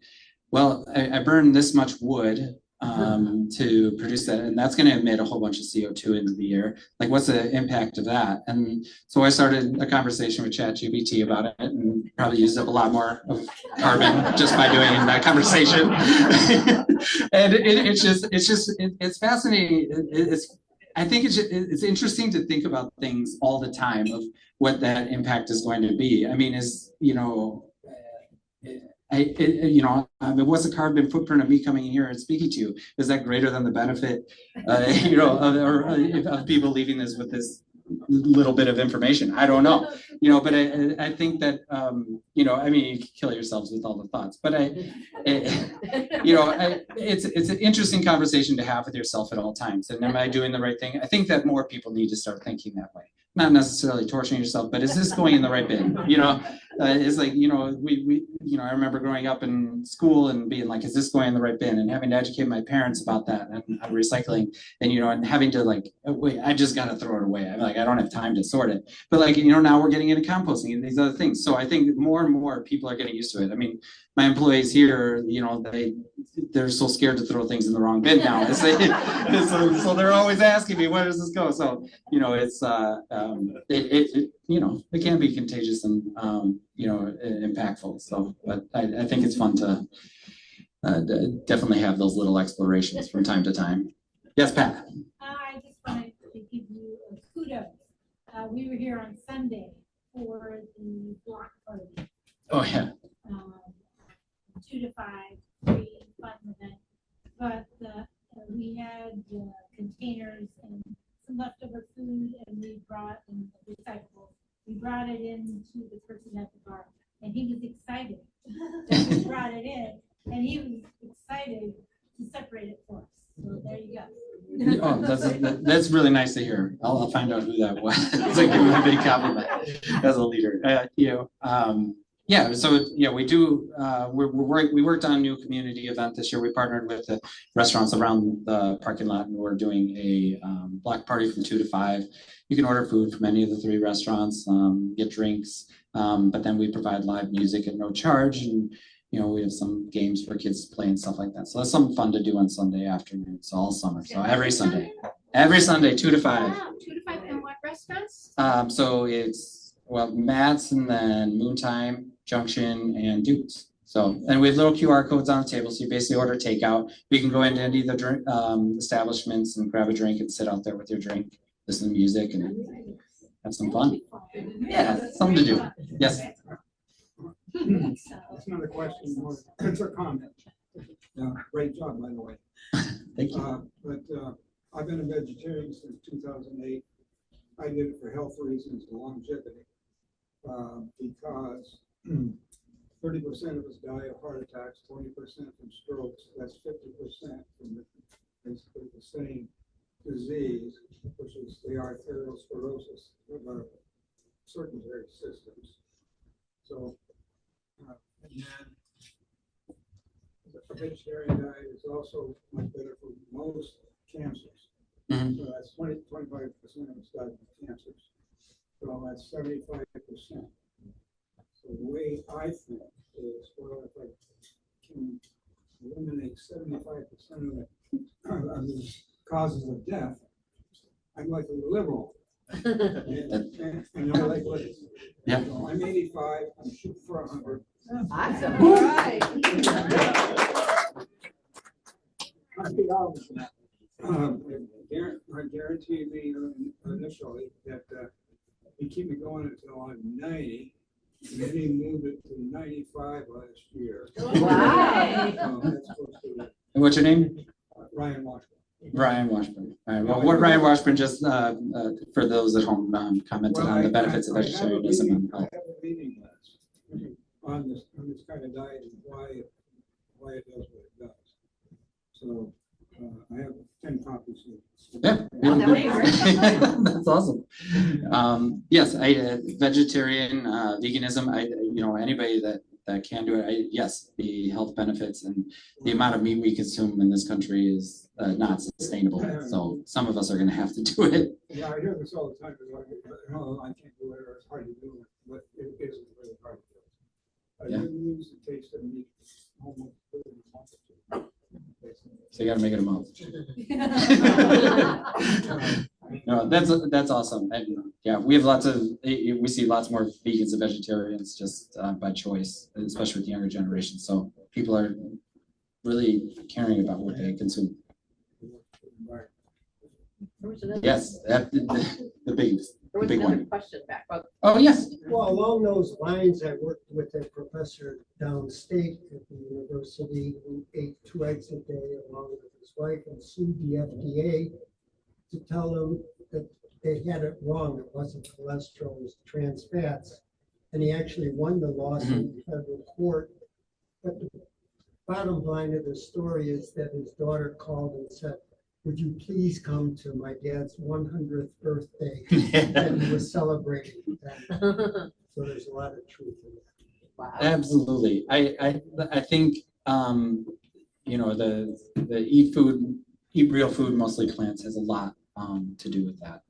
S6: well, I burned this much wood to produce that, and that's going to emit a whole bunch of CO2 into the air. Like, what's the impact of that? And so I started a conversation with ChatGPT about it, and probably used up a lot more of carbon just by doing that conversation. And it's fascinating. I think it's interesting to think about things all the time of what that impact is going to be. I mean, what's the carbon footprint of me coming in here and speaking to you? Is that greater than the benefit, of people leaving this with this little bit of information? I don't know, but I think that, I mean, you can kill yourselves with all the thoughts, but it's an interesting conversation to have with yourself at all times. And am I doing the right thing? I think that more people need to start thinking that way. Not necessarily torturing yourself, but is this going in the right bin? It's like, I remember growing up in school and being like, is this going in the right bin? And having to educate my parents about that and recycling, and, and having to like, wait, I just got to throw it away. I'm like, I don't have time to sort it. But like, now we're getting into composting and these other things. So I think more and more people are getting used to it. I mean, my employees here, they're so scared to throw things in the wrong bin now. So they're always asking me, where does this go? So, it's, it can be contagious and, impactful. So, but I think it's fun to definitely have those little explorations from time to time. Yes, Pat.
S14: I just wanted to give you a kudos. We were here on Sunday for the block party.
S6: Oh, yeah.
S14: 2 to 5, free fun event. But we had containers and some leftover food, and we brought in the recyclables. We brought it in to the person at the bar, and he was excited that we brought it in, and he was excited to separate it for us. So there you go.
S6: Oh, that's really nice to hear. I'll find out who that was. It's like giving a big compliment as a leader. Yeah, so yeah, we do. We worked on a new community event this year. We partnered with the restaurants around the parking lot, and we're doing a block party from 2 to 5. You can order food from any of the 3 restaurants, get drinks, but then we provide live music at no charge, and we have some games for kids to play and stuff like that. So that's something fun to do on Sunday afternoons all summer. So every Sunday, 2 to 5.
S7: Wow, 2 to 5, and what restaurants?
S6: So it's Matt's, and then Moontime, Junction, and Duke's. So, and we have little QR codes on the table, so you basically order takeout. You can go into any of the drink establishments and grab a drink and sit out there with your drink, listen to music, and have some fun. Yeah, something to do. Yes.
S8: That's not a question, more, it's a comment. Great job, by the way.
S6: Thank you.
S8: But I've been a vegetarian since 2008. I did it for health reasons and longevity, because 30% of us die of heart attacks, 20% from strokes. That's 50% from basically the same disease, which is the arteriosclerosis of our circulatory systems. So, and then a vegetarian diet is also much better for most cancers. So that's 25% of us die of cancers. So that's 75%. So the way I think is, well, if I can eliminate 75% of the causes of death, I'm like a liberal. and I like living.
S6: Yeah.
S8: So I'm 85. I'm shooting for 100.
S7: Awesome. All right.
S8: I guarantee me initially that he keep me going until I'm 90. And then he moved it to 95 last year.
S7: Wow.
S8: That's supposed to,
S6: And what's your name?
S8: Ryan Washburn.
S6: Ryan Washburn. All right. Well, what Ryan Washburn just for those at home commented on the benefits of vegetarianism and health.
S8: I have a meeting on this kind of diet and why it does what it does. So I have 10 copies here.
S6: Yeah, that's awesome. Yes, vegetarian, veganism. Anybody that can do it. Yes, the health benefits and the amount of meat we consume in this country is not sustainable. So some of us are going to have to do it.
S8: Yeah, I hear this all the time. I can't do it, or it's hard to do it, but it isn't really hard to do. You lose the taste of meat almost.
S6: So you got to make it a month. No, that's awesome. And yeah, we see lots more vegans and vegetarians just by choice, especially with the younger generation. So people are really caring about what they consume. Yes, the biggest.
S7: There was
S6: big
S7: another
S6: one.
S7: question back.
S6: Oh, yes.
S8: Well, along those lines, I worked with a professor downstate at the university who ate 2 eggs a day along with his wife and sued the FDA to tell them that they had it wrong. It wasn't cholesterol, it was trans fats. And he actually won the lawsuit in federal court. But the bottom line of the story is that his daughter called and said, "Would you please come to my dad's 100th birthday?" And he was celebrating that. So there's a lot of truth in that.
S7: Wow.
S6: Absolutely. I think the eat real food, mostly plants, has a lot to do with that.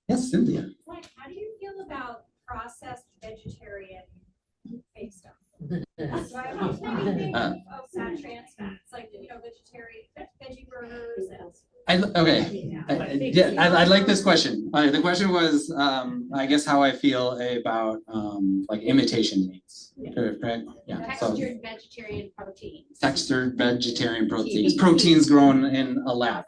S6: Yes, Cynthia.
S9: Like, how do you feel about processed vegetarian fake stuff? So I don't think of trans fats, like vegetarian veggie burgers.
S6: I like this question. The question was, I guess, how I feel about like imitation meats. Correct? Yeah.
S7: Textured vegetarian proteins.
S6: Textured vegetarian proteins. Proteins grown in a lab.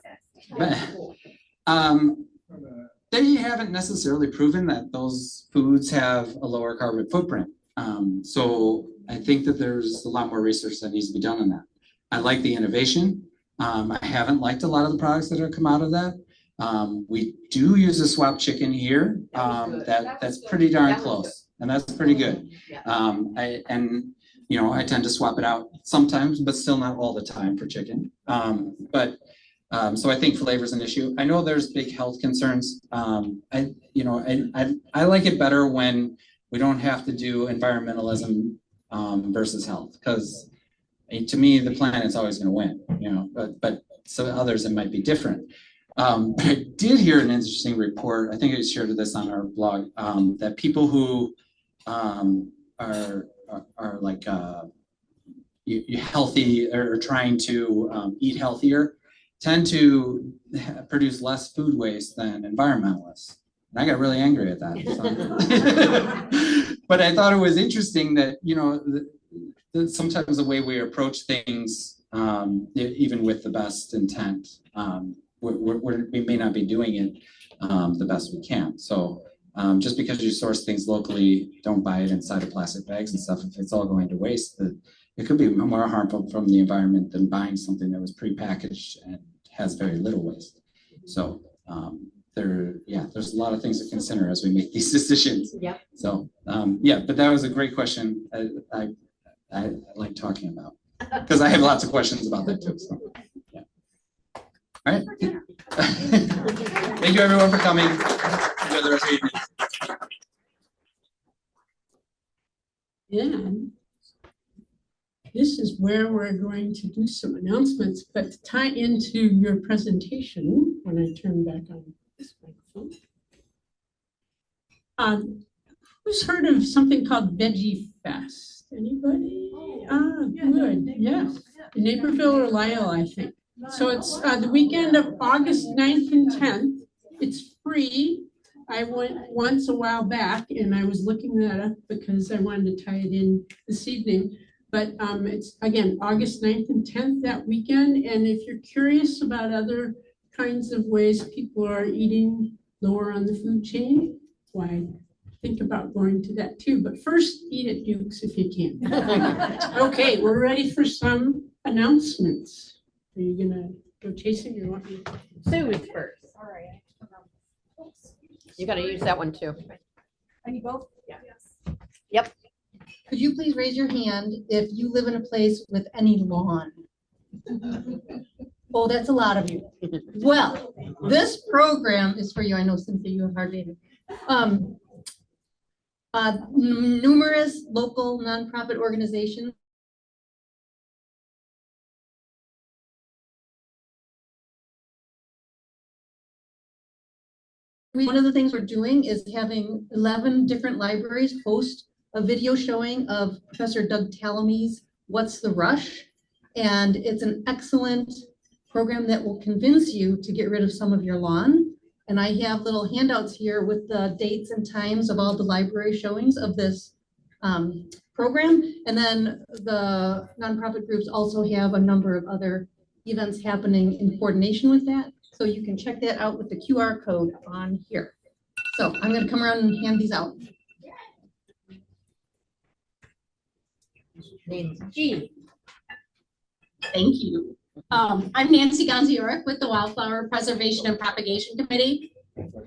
S6: They haven't necessarily proven that those foods have a lower carbon footprint. So I think that there's a lot more research that needs to be done on that. I like the innovation. I haven't liked a lot of the products that have come out of that. We do use a swap chicken here. That's pretty darn close, and that's pretty good. I tend to swap it out sometimes, but still not all the time for chicken. But So I think flavor is an issue. I know there's big health concerns. I like it better when we don't have to do environmentalism versus health, because to me, the planet's always going to win, but some others, it might be different. But I did hear an interesting report. I think I shared this on our blog, that people who are like healthy or trying to eat healthier tend to produce less food waste than environmentalists. And I got really angry at that. So. But I thought it was interesting that, sometimes the way we approach things, even with the best intent, we may not be doing it the best we can. So just because you source things locally, don't buy it inside of plastic bags and stuff. If it's all going to waste, it could be more harmful from the environment than buying something that was prepackaged and has very little waste. So there's a lot of things to consider as we make these decisions.
S7: Yep.
S6: So but that was a great question. I like talking about, because I have lots of questions about that too. So yeah. All right. Thank you everyone for coming. Enjoy the rest of your evening.
S2: And this is where we're going to do some announcements, but to tie into your presentation, when I turn back on this microphone. Who's heard of something called Veggie Fest? Anybody? Good. Yes. In Naperville or Lyle, I think. So it's the weekend of August 9th and 10th. It's free. I went once a while back and I was looking that up because I wanted to tie it in this evening. But it's, again, August 9th and 10th that weekend. And if you're curious about other kinds of ways people are eating lower on the food chain, why, think about going to that too. But first, eat at Duke's if you can. Okay, we're ready for some announcements. Are you going to go chasing or want me?
S7: Sue's first.
S9: All right.
S7: You got to use that one too.
S9: I need both?
S7: Yeah.
S9: Yes.
S7: Yep.
S5: Could you please raise your hand if you live in a place with any lawn? Oh, that's a lot of you. Well, this program is for you. I know, Cynthia, you have hard data. Numerous local nonprofit organizations one of the things we're doing is having 11 different libraries host a video showing of Professor Doug Tallamy's What's the Rush? And it's an excellent program that will convince you to get rid of some of your lawn. And I have little handouts here with the dates and times of all the library showings of this program. And then the nonprofit groups also have a number of other events happening in coordination with that. So you can check that out with the QR code on here. So I'm going to come around and hand these out.
S7: Name's G.
S4: Thank you. I'm Nancy Gonziorek with the Wildflower Preservation and Propagation Committee.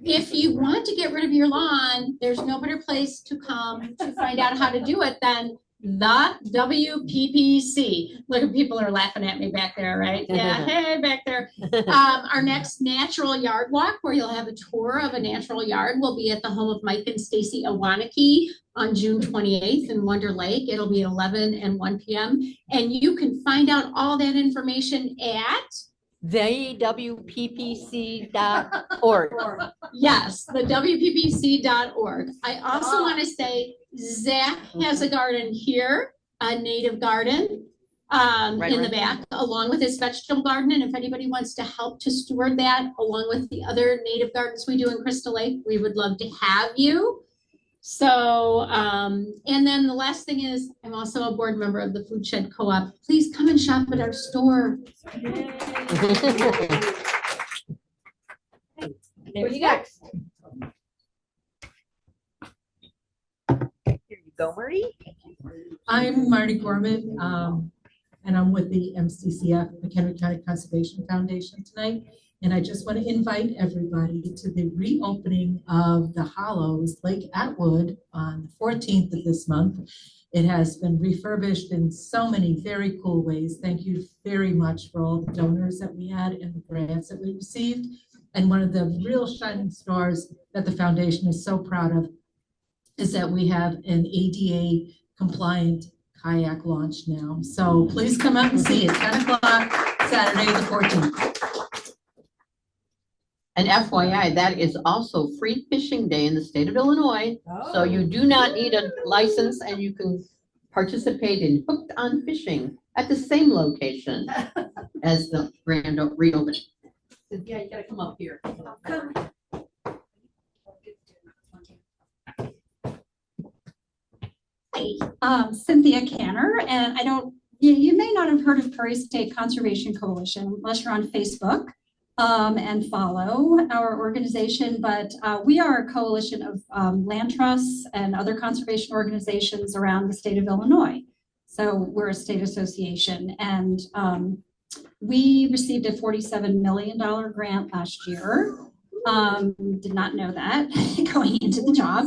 S4: If you want to get rid of your lawn, there's no better place to come to find out how to do it than the WPPC. Look, people are laughing at me back there, right? Yeah, hey, back there. Our next natural yard walk, where you'll have a tour of a natural yard, will be at the home of Mike and Stacy Awanaki on June 28th in Wonder Lake. It'll be 11 and 1 p.m. And you can find out all that information at
S7: thewppc.org.
S4: Yes, the WPPC.org. I also want to say Zach has a garden here, a native garden in the back, along with his vegetable garden. And if anybody wants to help to steward that, along with the other native gardens we do in Crystal Lake, we would love to have you. So, and then the last thing is, I'm also a board member of the Food Shed Co-op. Please come and shop at our store.
S7: What do you got? Here you go, Marty.
S15: I'm Marty Gorman, and I'm with the MCCF, McHenry County Conservation Foundation tonight. And I just want to invite everybody to the reopening of the Hollows Lake Atwood on the 14th of this month. It has been refurbished in so many very cool ways. Thank you very much for all the donors that we had and the grants that we received. And one of the real shining stars that the foundation is so proud of is that we have an ADA compliant kayak launch now. So please come out and see it, 10 o'clock, Saturday the 14th.
S4: And FYI, that is also free fishing day in the state of Illinois. So you do not need a license and you can participate in Hooked on Fishing at the same location as the grand reopening. Yeah, you gotta come up here.
S9: Hi, Cynthia Canner, and you may not have heard of Prairie State Conservation Coalition unless you're on Facebook and follow our organization, but we are a coalition of land trusts and other conservation organizations around the state of Illinois. So we're a state association, and we received a $47 million grant last year. Did not know that going into the job.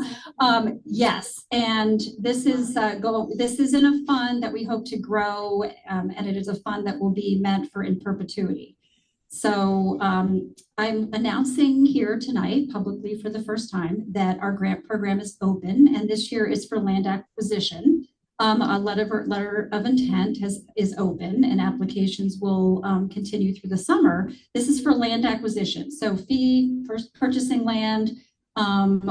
S9: Yes, and this is in a fund that we hope to grow, and it is a fund that will be meant for in perpetuity. So I'm announcing here tonight publicly for the first time that our grant program is open, and this year is for land acquisition. A letter of intent is open, and applications will continue through the summer. This is for land acquisition, so fee for purchasing land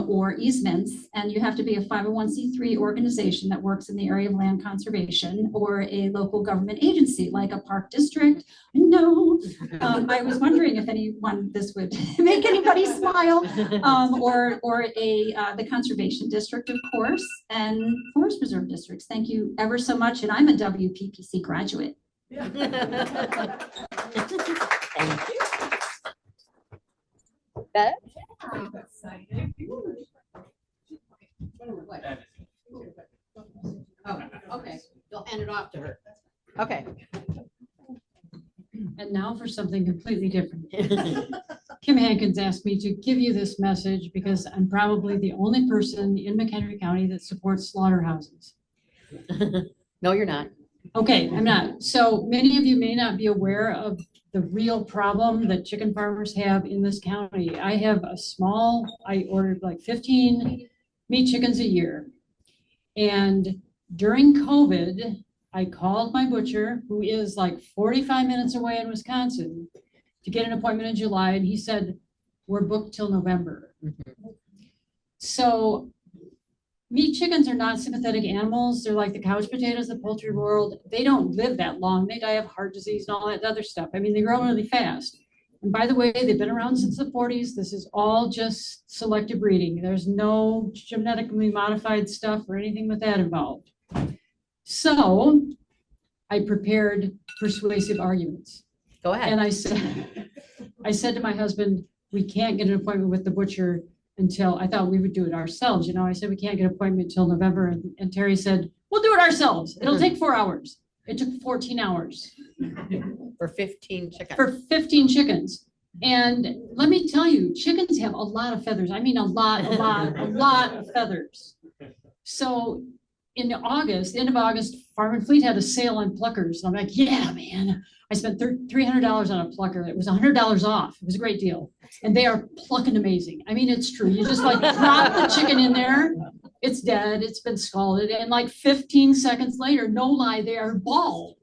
S9: or easements, and you have to be a 501c3 organization that works in the area of land conservation or a local government agency like a park district. No, I was wondering if this would make anybody smile, or the conservation district, of course, and forest preserve districts. Thank you ever so much, and I'm a WPPC graduate.
S4: Thank you. Beth? Oh, okay. You'll hand it off to her. Okay.
S2: And now for something completely different. Kim Hankins asked me to give you this message because I'm probably the only person in McHenry County that supports slaughterhouses.
S4: No, you're not.
S2: Okay, I'm not. So many of you may not be aware of the real problem that chicken farmers have in this county. I ordered like 15 meat chickens a year. And during COVID, I called my butcher, who is like 45 minutes away in Wisconsin, to get an appointment in July. And he said, we're booked till November. Mm-hmm. So meat chickens are not sympathetic animals. They're like the couch potatoes of the poultry world. They don't live that long. They die of heart disease and all that other stuff. I mean, they grow really fast. And by the way, they've been around since the 40s. This is all just selective breeding. There's no genetically modified stuff or anything with that involved. So I prepared persuasive arguments.
S4: Go ahead.
S2: And I said to my husband, we can't get an appointment with the butcher until, I thought we would do it ourselves. I said, we can't get an appointment until November. And Terry said, we'll do it ourselves. It'll take 4 hours. It took 14 hours.
S4: For 15 chickens.
S2: For 15 chickens. And let me tell you, chickens have a lot of feathers. I mean, a lot of feathers. So in August, the end of August, Farm and Fleet had a sale on pluckers. And I'm like, yeah, man. I spent $300 on a plucker. It was $100 off. It was a great deal. And they are plucking amazing. I mean, it's true. You just like drop the chicken in there. It's dead. It's been scalded. And like 15 seconds later, no lie, they are bald.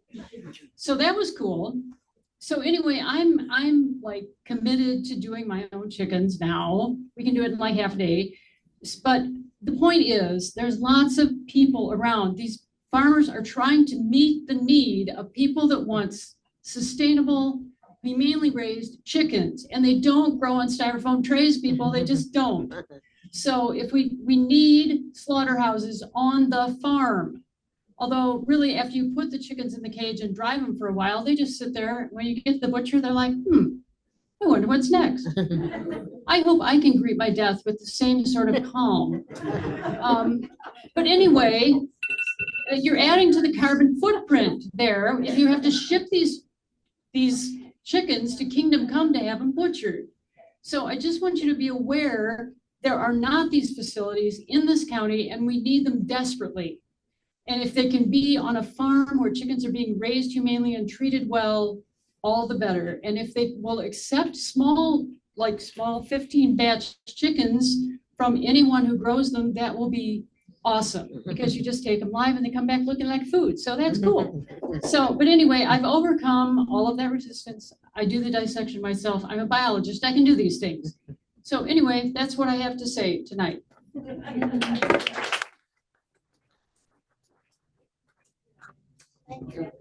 S2: So that was cool. So anyway, I'm like committed to doing my own chickens now. We can do it in like half a day. But the point is, there's lots of people around. These farmers are trying to meet the need of people that want sustainable, humanely raised chickens, and they don't grow on styrofoam trays, people. They just don't. So if we need slaughterhouses on the farm, although really after you put the chickens in the cage and drive them for a while, they just sit there. When you get to the butcher, they're like, I wonder what's next. I hope I can greet my death with the same sort of calm. But anyway, you're adding to the carbon footprint there. If you have to ship these chickens to Kingdom Come to have them butchered. So I just want you to be aware there are not these facilities in this county and we need them desperately. And if they can be on a farm where chickens are being raised humanely and treated well, all the better. And if they will accept small 15 batch chickens from anyone who grows them, that will be awesome, because you just take them live and they come back looking like food. So that's cool. So, but anyway, I've overcome all of that resistance. I do the dissection myself. I'm a biologist. I can do these things. So anyway, that's what I have to say tonight.
S16: Thank you.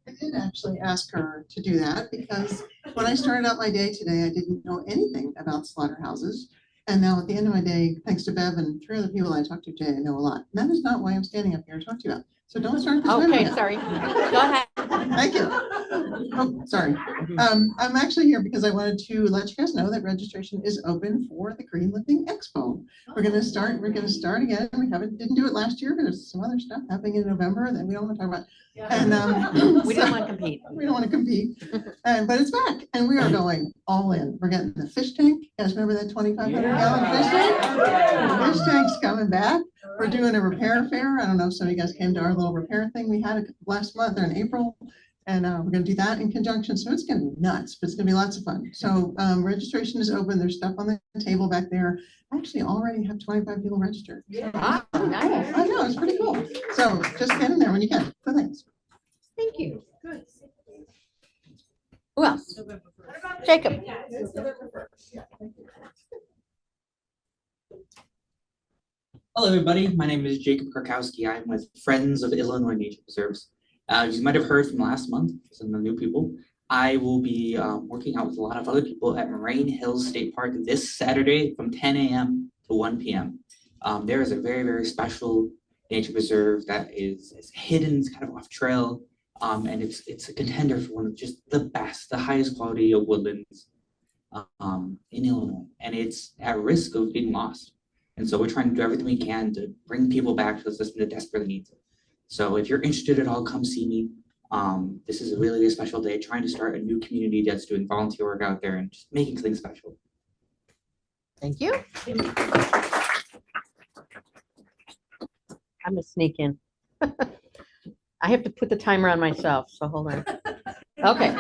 S16: I did actually ask her to do that because when I started out my day today, I didn't know anything about slaughterhouses. And now at the end of my day, thanks to Bev and 3 other people I talked to today, I know a lot. And that is not why I'm standing up here to talk to you about. So don't start this.
S4: Okay, sorry. Go ahead.
S16: Thank you. Oh, sorry. I'm actually here because I wanted to let you guys know that registration is open for the Green Living Expo. We're going to start again. We didn't do it last year, but there's some other stuff happening in November that we don't want to talk about. And
S4: we don't want to compete.
S16: We don't want to compete. But it's back and we are going all in. We're getting the fish tank. You guys remember that 2,500 gallon fish tank? The fish tank's coming back. We're doing a repair fair. I don't know if some of you guys came to our little repair thing we had last month or in April. And we're going to do that in conjunction. So it's going to be nuts, but it's going to be lots of fun. So registration is open. There's stuff on the table back there. I actually already have 25 people registered.
S4: Yeah. Ah, nice.
S16: I know, it's pretty cool. So just get in there when you can. So thanks.
S4: Thank you. Good. Who else? Jacob.
S17: Hello, everybody. My name is Jacob Krakowski. I'm with Friends of Illinois Nature Preserves. As you might have heard from last month, some of the new people, I will be working out with a lot of other people at Moraine Hills State Park this Saturday from 10 a.m. to 1 p.m. There is a very, very special nature preserve that is hidden, it's kind of off trail, and it's a contender for one of just the best, the highest quality of woodlands in Illinois, and it's at risk of being lost. And so we're trying to do everything we can to bring people back to the system that desperately needs it. So if you're interested at all, come see me. This is a really special day, trying to start a new community that's doing volunteer work out there and just making things special.
S4: Thank you. I'm gonna sneak in. I have to put the timer on myself, so hold on. Okay.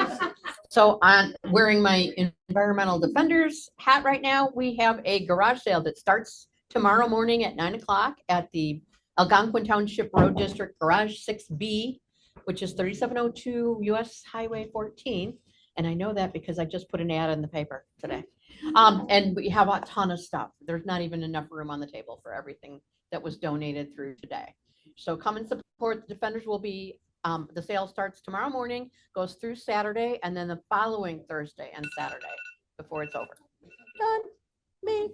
S4: So I'm wearing my Environmental Defenders hat right now. We have a garage sale that starts tomorrow morning at 9 o'clock at the Algonquin Township Road District Garage 6B, which is 3702 US Highway 14. And I know that because I just put an ad in the paper today. And we have a ton of stuff. There's not even enough room on the table for everything that was donated through today. So come and support. The Defenders will be, the sale starts tomorrow morning, goes through Saturday, and then the following Thursday and Saturday before it's over. Done. Me.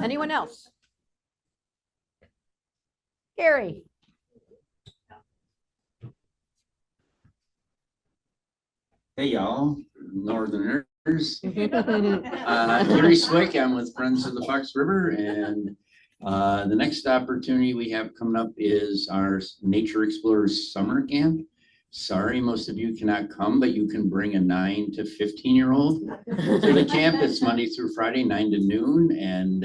S4: Anyone else? Gary.
S18: Hey y'all, Northerners. Gary Swick, I'm with Friends of the Fox River, and the next opportunity we have coming up is our Nature Explorers Summer Camp. Sorry, most of you cannot come, but you can bring a 9 to 15-year-old to the camp. It's Monday through Friday, 9 to noon, and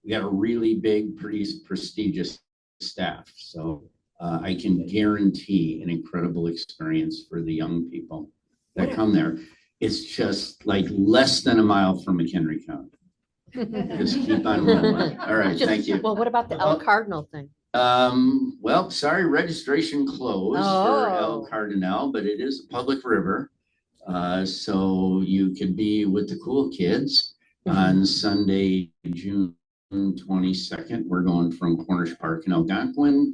S18: we got a really big, pretty prestigious staff. So I can guarantee an incredible experience for the young people that come there. It's just like less than a mile from McHenry County. Just keep on rolling. All right, thank you.
S4: Well, what about the El Cardinal thing?
S18: Well, sorry, registration closed for El Cardinal, but it is a public river. So you could be with the cool kids on Sunday, June 22nd. We're going from Cornish Park in Algonquin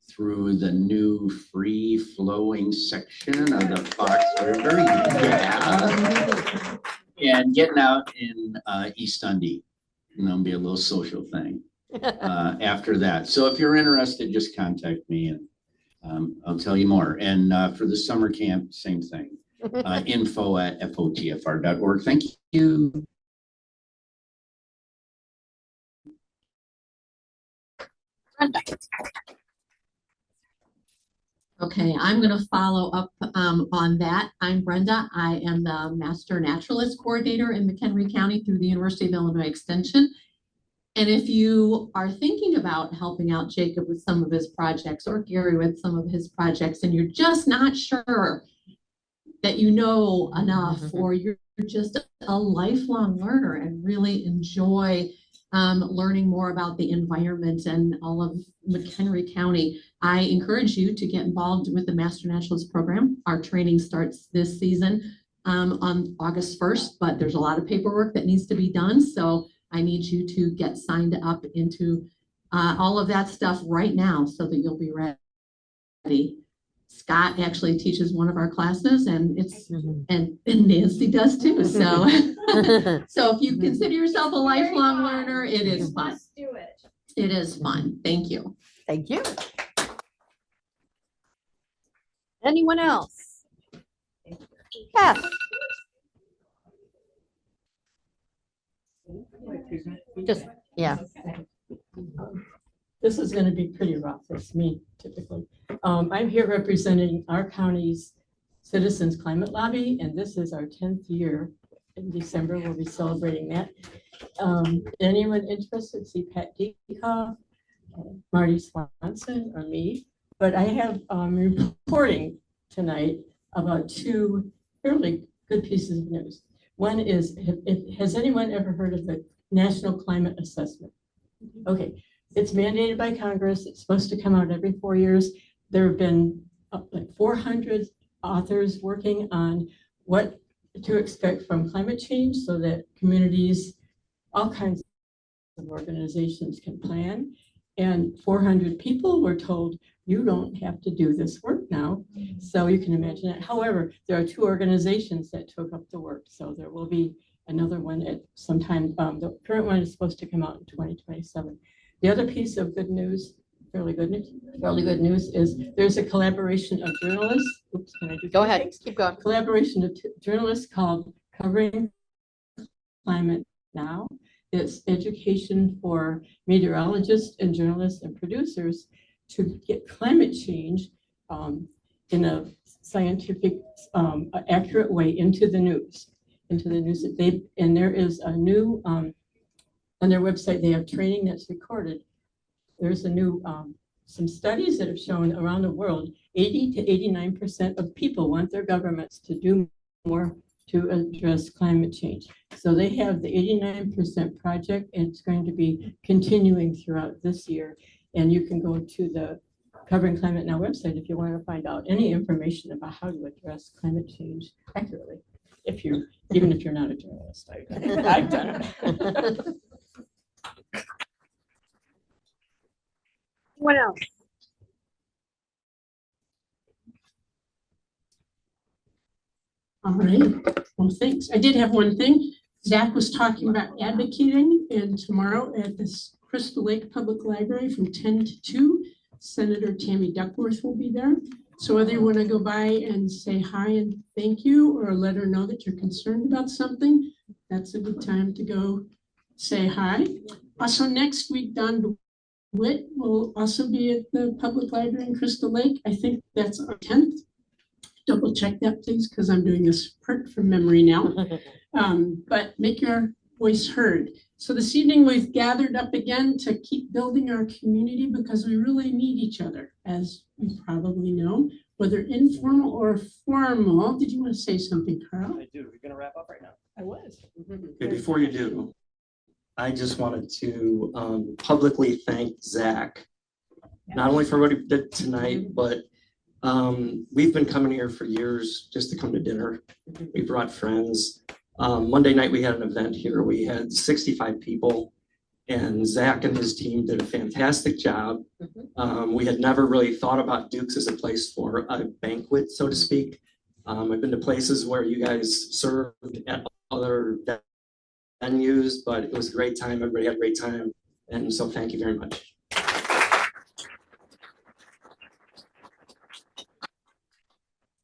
S18: through the new free flowing section of the Fox River. Yeah. And getting out in East Dundee. And there'll be a little social thing after that. So if you're interested, just contact me and I'll tell you more. And for the summer camp, same thing. info@fotfr.org. Thank you.
S19: Okay, I'm going to follow up
S4: on that. I'm Brenda. I am the Master Naturalist Coordinator in McHenry County through the University of Illinois Extension. And if you are thinking about helping out Jacob with some of his projects or Gary with some of his projects, and you're just not sure that you know enough, or you're just a lifelong learner and really enjoy learning more about the environment and all of McHenry County, I encourage you to get involved with the Master Naturalist program. Our training starts this season on August 1st, but there's a lot of paperwork that needs to be done. So I need you to get signed up into all of that stuff right now so that you'll be ready. Scott actually teaches one of our classes, and it's and Nancy does too. So so if you consider yourself a lifelong learner, it is fun.
S3: Let's do it.
S4: It is fun. Thank you.
S7: Thank you. Anyone else? Yes. Just, yeah.
S2: This is going to be pretty rough. It's me typically. I'm here representing our county's Citizens Climate Lobby, and this is our 10th year. In December, we'll be celebrating that. Anyone interested? See Pat Deekoff, Marty Swanson, or me. But I have reporting tonight about two fairly good pieces of news. One is, has anyone ever heard of the National Climate Assessment? Okay, it's mandated by Congress. It's supposed to come out every 4 years. There have been like 400 authors working on what to expect from climate change so that communities, all kinds of organizations can plan. And 400 people were told, you don't have to do this work now. So you can imagine it. However, there are two organizations that took up the work. So there will be another one at some time. The current one is supposed to come out in 2027. The other piece of good news, fairly good news is there's a collaboration of journalists. Oops, can I do
S7: Go ahead, keep going.
S2: Collaboration of journalists called Covering Climate Now. It's education for meteorologists and journalists and producers to get climate change in a scientific, accurate way into the news. That they, and there is a new, on their website, they have training that's recorded. There's a new, some studies that have shown around the world, 80 to 89% of people want their governments to do more to address climate change. So they have the 89% project, and it's going to be continuing throughout this year. And you can go to the Covering Climate Now website if you want to find out any information about how to address climate change accurately. If you, even if you're not a journalist, I've done it.
S7: What else?
S2: All right, well, thanks. I did have one thing. Zach was talking about advocating, and tomorrow at this Crystal Lake Public Library from 10 to 2, Senator Tammy Duckworth will be there. So whether you want to go by and say hi and thank you, or let her know that you're concerned about something, that's a good time to go say hi. Also next week, Don DeWitt will also be at the Public Library in Crystal Lake. I think that's our 10th. Double check that, please, because I'm doing this print from memory now. But make your voice heard. So this evening we've gathered up again to keep building our community because we really need each other, as you probably know, whether informal or formal. Did you want to say something, Carl?
S1: I do. We're going to wrap up right now.
S2: I was.
S19: Okay, before you do, I just wanted to publicly thank Zach, not only for what he did tonight, but we've been coming here for years just to come to dinner. We brought friends. Monday night we had an event here. We had 65 people, and Zach and his team did a fantastic job. We had never really thought about Duke's as a place for a banquet, so to speak. I've been to places where you guys served at other venues, but it was a great time. Everybody had a great time, and so thank you very much.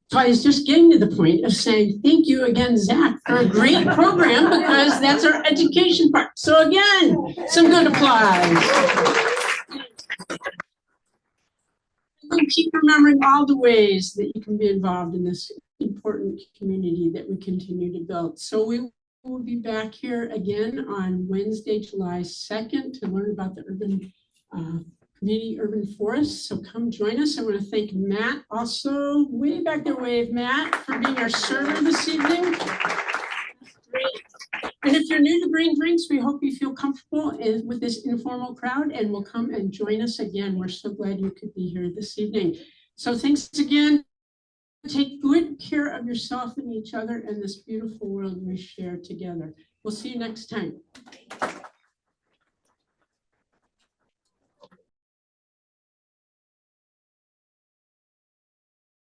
S2: So I was just getting to the point of saying thank you again, Zach, for a great program, because that's our education part. So again, some good applause. to keep remembering all the ways that you can be involved in this important community that we continue to build. So we will be back here again on Wednesday, July 2nd to learn about the urban community urban forests. So come join us. I want to thank Matt also, way back there, wave Matt, for being our server this evening. Great. And if you're new to Green Drinks, we hope you feel comfortable with this informal crowd and will come and join us again. We're so glad you could be here this evening. So thanks again. Take good care of yourself and each other and this beautiful world we share together. We'll see you next time.